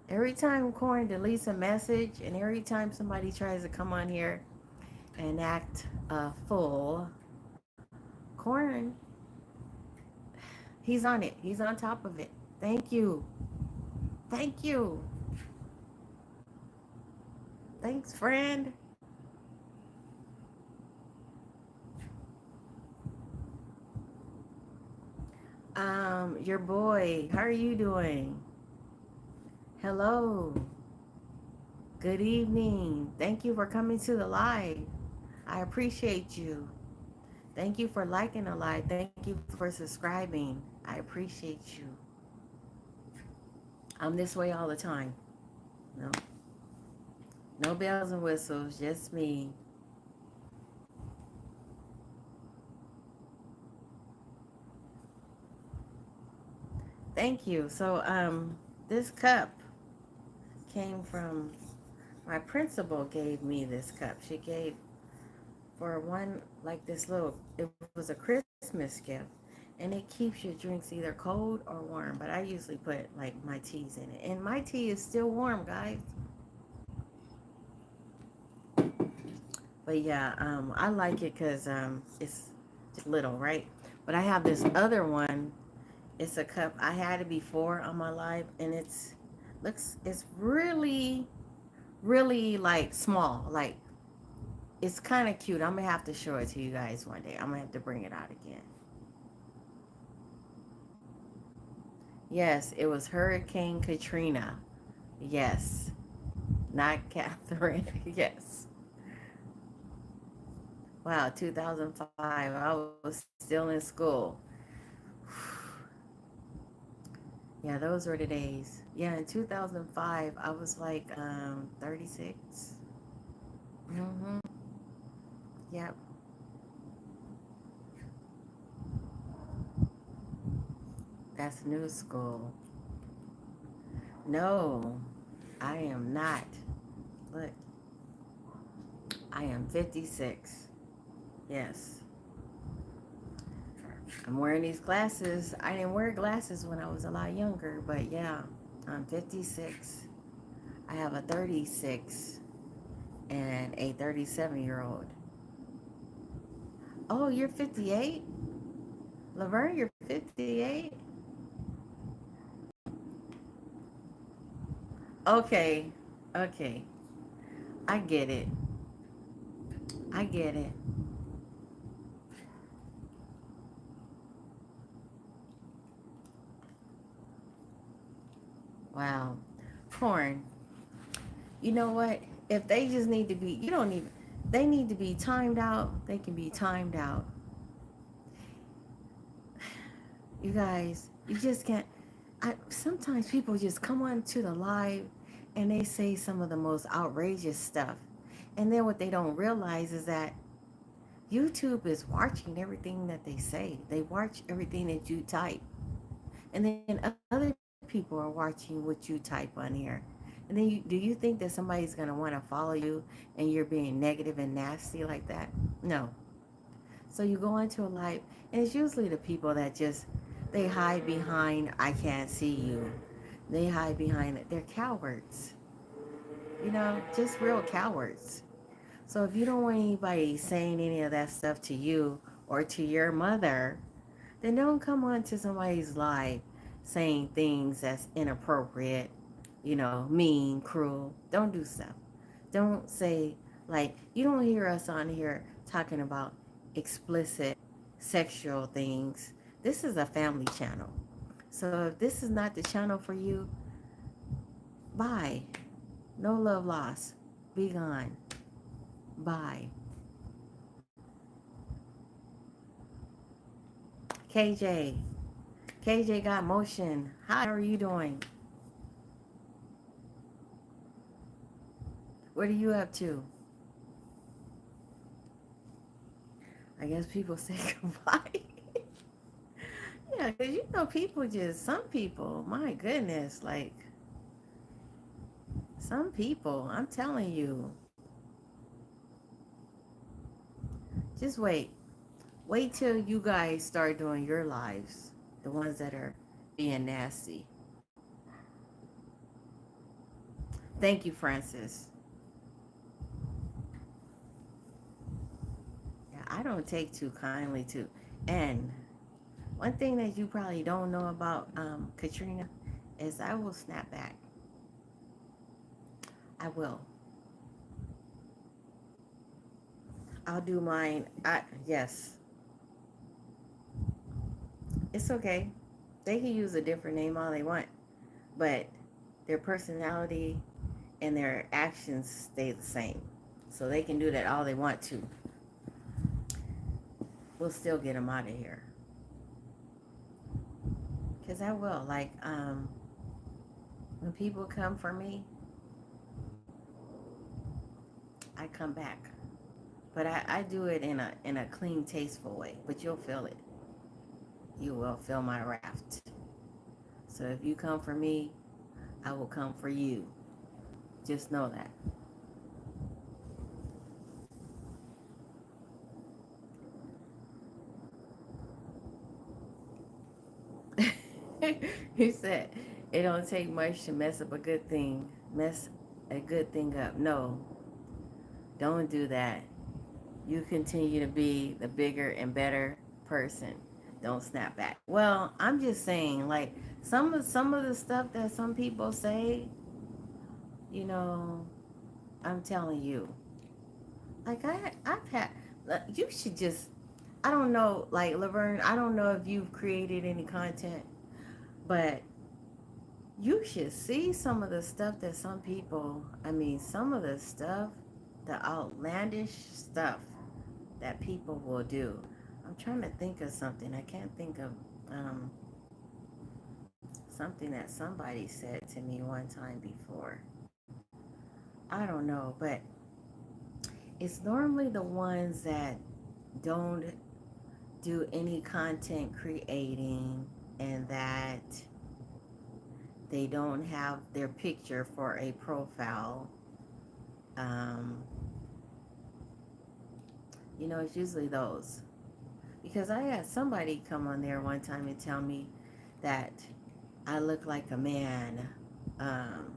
Every time Corn deletes a message and every time somebody tries to come on here and act full, Corn, he's on it. He's on top of it. Thank you. Thank you. Thanks, friend. Your boy, how are you doing? Hello. Good evening. Thank you for coming to the live. I appreciate you. Thank you for liking the live. Thank you for subscribing. I appreciate you. I'm this way all the time. No, no bells and whistles, just me. Thank you. So, this cup came from my principal gave me this cup. She gave for one like this little. It was a Christmas gift, and it keeps your drinks either cold or warm. But I usually put like my teas in it, and my tea is still warm, guys. But yeah, I like it because it's just little, right? But I have this other one. It's a cup. I had it before on my live, and it's really, really like small. Like It's kind of cute. I'm gonna have to show it to you guys one day. I'm gonna have to bring it out again. Yes, it was Hurricane Katrina. Yes, not Catherine. Yes. Wow, 2005. I was still in school. Yeah, those were the days. Yeah, in 2005, I was like 36. Mm-hmm. Yep. That's new school. No, I am not. Look, I am 56. Yes. I'm wearing these glasses. I didn't wear glasses when I was a lot younger, but yeah, I'm 56. I have a 36 and a 37-year-old. Oh, you're 58? Laverne, you're 58? Okay. Okay. I get it. I get it. Wow. Corn. You know what? If they just need to be, you don't even, they need to be timed out. They can be timed out. You guys, you just can't. Sometimes people just come on to the live and they say some of the most outrageous stuff. And then what they don't realize is that YouTube is watching everything that they say. They watch everything that you type. And then other people are watching what you type on here. And then do you think that somebody's going to want to follow you and you're being negative and nasty like that? No. So you go into a live, and it's usually the people that just, they hide behind, I can't see you. They hide behind it. They're cowards. Just real cowards. So if you don't want anybody saying any of that stuff to you or to your mother, then don't come on to somebody's live saying things that's inappropriate, mean, cruel. Don't do stuff. Don't say, like, you don't hear us on here talking about explicit sexual things. This is a family channel. So if this is not the channel for you, bye. No love lost. Be gone. Bye. KJ. KJ got motion. Hi, how are you doing? What are you up to? I guess people say goodbye. Yeah, because people just, some people, my goodness, like, some people, I'm telling you, just wait. Wait till you guys start doing your lives, the ones that are being nasty. Thank you, Francis. Yeah, I don't take too kindly to. And one thing that you probably don't know about Katrina is I will snap back. I will. I'll do mine. Yes, it's okay. They can use a different name all they want, but their personality and their actions stay the same. So they can do that all they want to. We'll still get them out of here. Because I will. Like, when people come for me, I come back. But I do it in a clean, tasteful way. But you'll feel it. You will feel my raft. So if you come for me, I will come for you. Just know that. He said, it don't take much to mess up a good thing. Mess a good thing up. No, don't do that. You continue to be the bigger and better person. Don't snap back. Well, I'm just saying, like, some of the stuff that some people say, you know, I'm telling you, Like I've had. You should just. I don't know, like Laverne. I don't know if you've created any content, but you should see some of the stuff that some people. I mean, some of the stuff, the outlandish stuff that people will do. I'm trying to think of something. I can't think of um, something that somebody said to me one time before. I don't know, but it's normally the ones that don't do any content creating and that they don't have their picture for a profile. Um, it's usually those. Because I had somebody come on there one time and tell me that I look like a man. Um,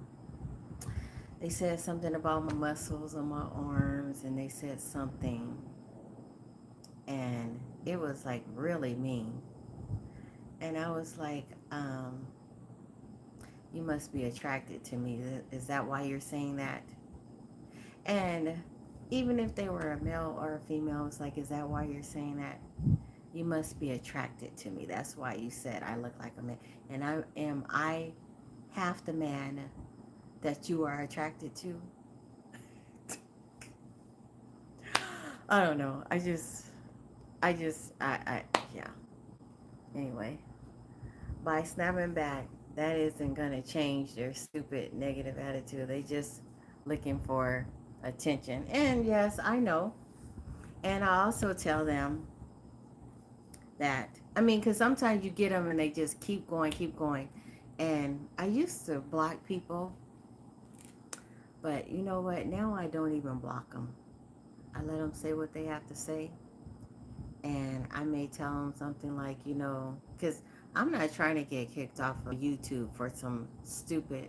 they said something about my muscles on my arms, and they said something, and it was like really mean. And I was like, you must be attracted to me. Is that why you're saying that? And even if they were a male or a female, it's like, is that why you're saying that? You must be attracted to me. That's why you said I look like a man. And I half the man that you are attracted to? I don't know. I yeah. Anyway, by snapping back, that isn't going to change their stupid negative attitude. They just looking for attention. And yes, I know. And I also tell them that, I mean, because sometimes you get them and they just keep going, keep going. And I used to block people, but you know what? Now I don't even block them. I let them say what they have to say. And I may tell them something like, because I'm not trying to get kicked off of YouTube for some stupid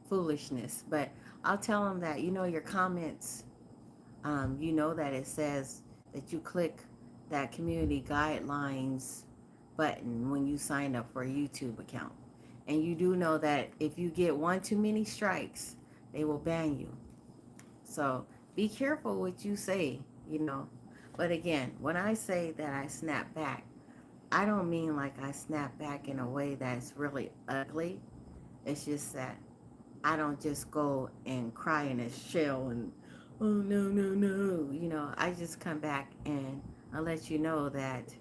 foolishness, but I'll tell them that, your comments, that it says that you click that community guidelines button when you sign up for a YouTube account. And you do know that if you get one too many strikes, they will ban you. So be careful what you say. But again, when I say that I snap back, I don't mean like I snap back in a way that's really ugly. It's just that I don't just go and cry in a shell and, oh, no, no, no. I just come back and I let you know that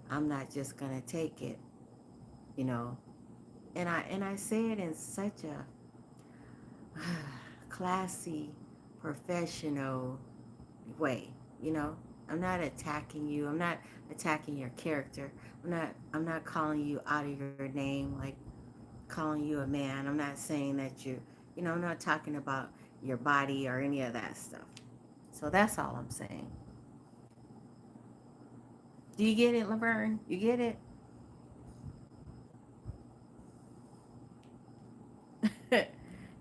I'm not just going to take it, you know. And I say it in such a classy, professional way, you know. I'm not attacking you. I'm not attacking your character. I'm not calling you out of your name, like calling you a man. I'm not saying that I'm not talking about your body or any of that stuff. So that's all I'm saying. Do you get it, Laverne? You get it?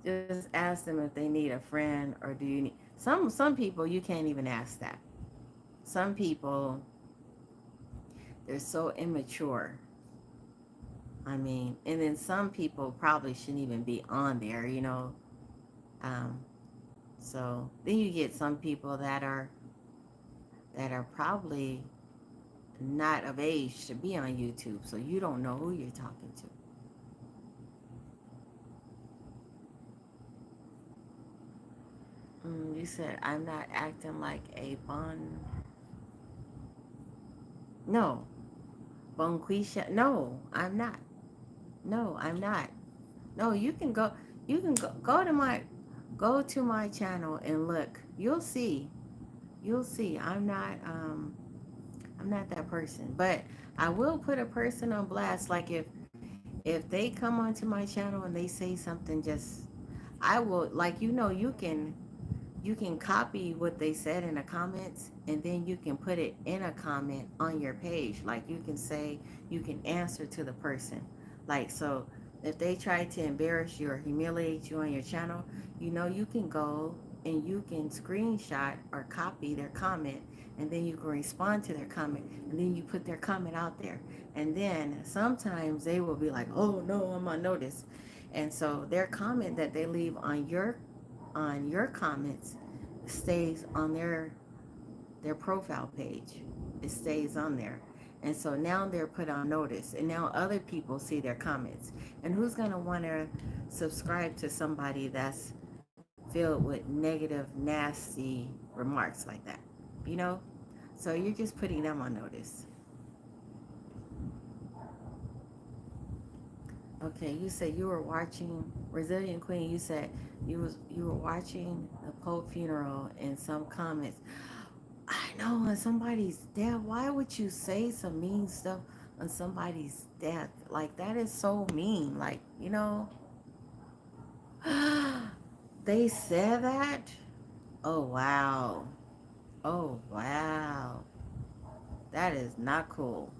Just ask them if they need a friend, or do you need some people you can't even ask that. Some people, they're so immature. I mean, and then some people probably shouldn't even be on there. Um, so then you get some people that are probably not of age to be on YouTube, so you don't know who you're talking to. You said I'm not acting like a no, bonquisha. No, I'm not. No, I'm not. No, you can go to my channel and look. You'll see. I'm not that person. But I will put a person on blast. Like if they come onto my channel and they say something, just I will, like, you can copy what they said in the comments, and then you can put it in a comment on your page. Like you can answer to the person. Like, so if they try to embarrass you or humiliate you on your channel, you can go and you can screenshot or copy their comment, and then you can respond to their comment, and then you put their comment out there. And then sometimes they will be like, oh no, I'm on notice. And so their comment that they leave on your comments stays on their their profile page. It stays on there. And so now they're put on notice. And now other people see their comments. And who's going to want to subscribe to somebody that's filled with negative, nasty remarks like that? You know? So you're just putting them on notice. Okay, you said you were watching Resilient Queen. You said you were watching the Pope funeral and some comments. I know on somebody's death. Why would you say some mean stuff on somebody's death? Like that is so mean. Like, they said that? Oh wow. Oh wow. That is not cool.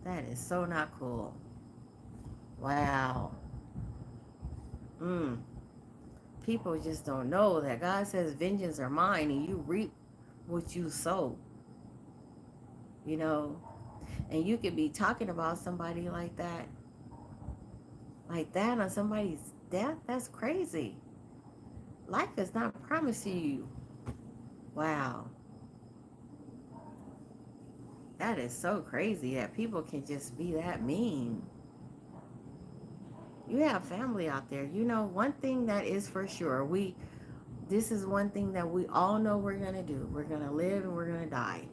That is so not cool. Wow. Mm. People just don't know that God says vengeance are mine and you reap what you sow, you know. And you could be talking about somebody like that on somebody's death. That's crazy. Life is not promised to you. Wow. That is so crazy that people can just be that mean. You have family out there. You know, one thing that is for sure, this is one thing that we all know we're going to do. We're going to live and we're going to die.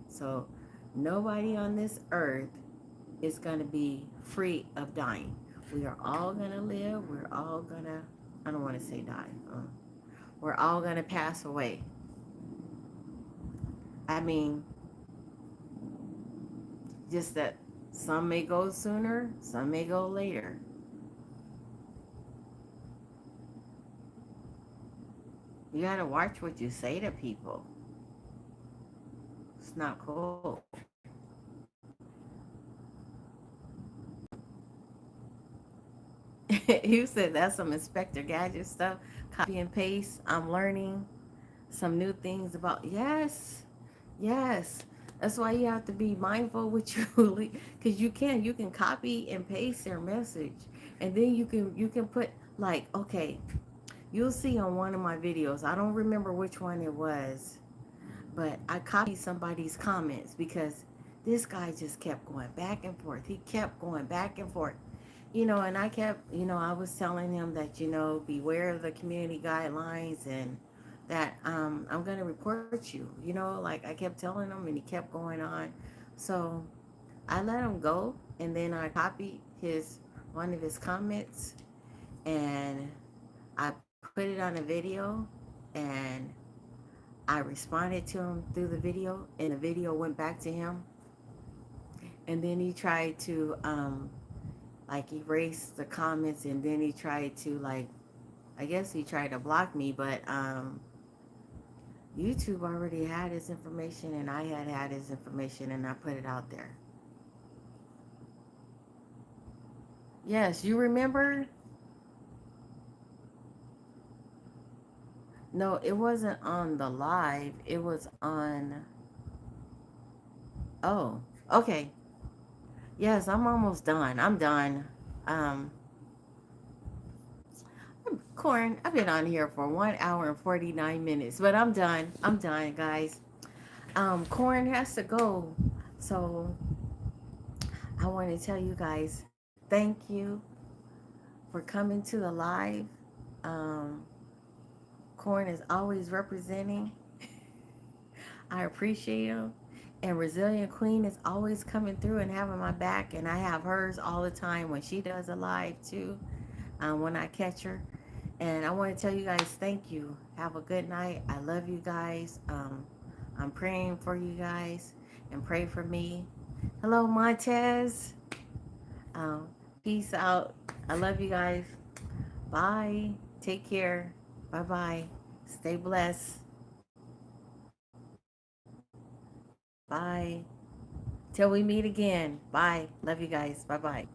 So nobody on this earth is going to be free of dying. We are all going to live. We're all going to, I don't want to say die. We're all going to pass away. I mean, just that some may go sooner, some may go later. You got to watch what you say to people. It's not cool. You said that's some Inspector Gadget stuff. Copy and paste. I'm learning some new things about. Yes, yes. That's why you have to be mindful with you, because you can copy and paste their message, and then you can put like, okay, you'll see on one of my videos. I don't remember which one it was, but I copied somebody's comments because this guy just kept going back and forth. He kept going back and forth. And I kept, I was telling him that, beware of the community guidelines and that I'm going to report you. Like I kept telling him and he kept going on. So I let him go, and then I copied one of his comments, and I put it on a video, and I responded to him through the video, and the video went back to him. And then he tried to like erase the comments, and then he tried to, like, I guess he tried to block me, but YouTube already had his information, and I had his information, and I put it out there. Yes, you remember? No, it wasn't on the live. It was on. Oh, okay. Yes, I'm almost done. I'm done. Um, Corn, I've been on here for 1 hour and 49 minutes, but I'm done. I'm done, guys. Corn has to go. So I want to tell you guys, thank you for coming to the live. Um, Corn is always representing. I appreciate him. And Resilient Queen is always coming through and having my back. And I have hers all the time when she does a live too, when I catch her. And I want to tell you guys, thank you. Have a good night. I love you guys. I'm praying for you guys, and pray for me. Hello, Montez. Peace out. I love you guys. Bye. Take care. Bye-bye. Stay blessed. Bye. Till we meet again. Bye. Love you guys. Bye-bye.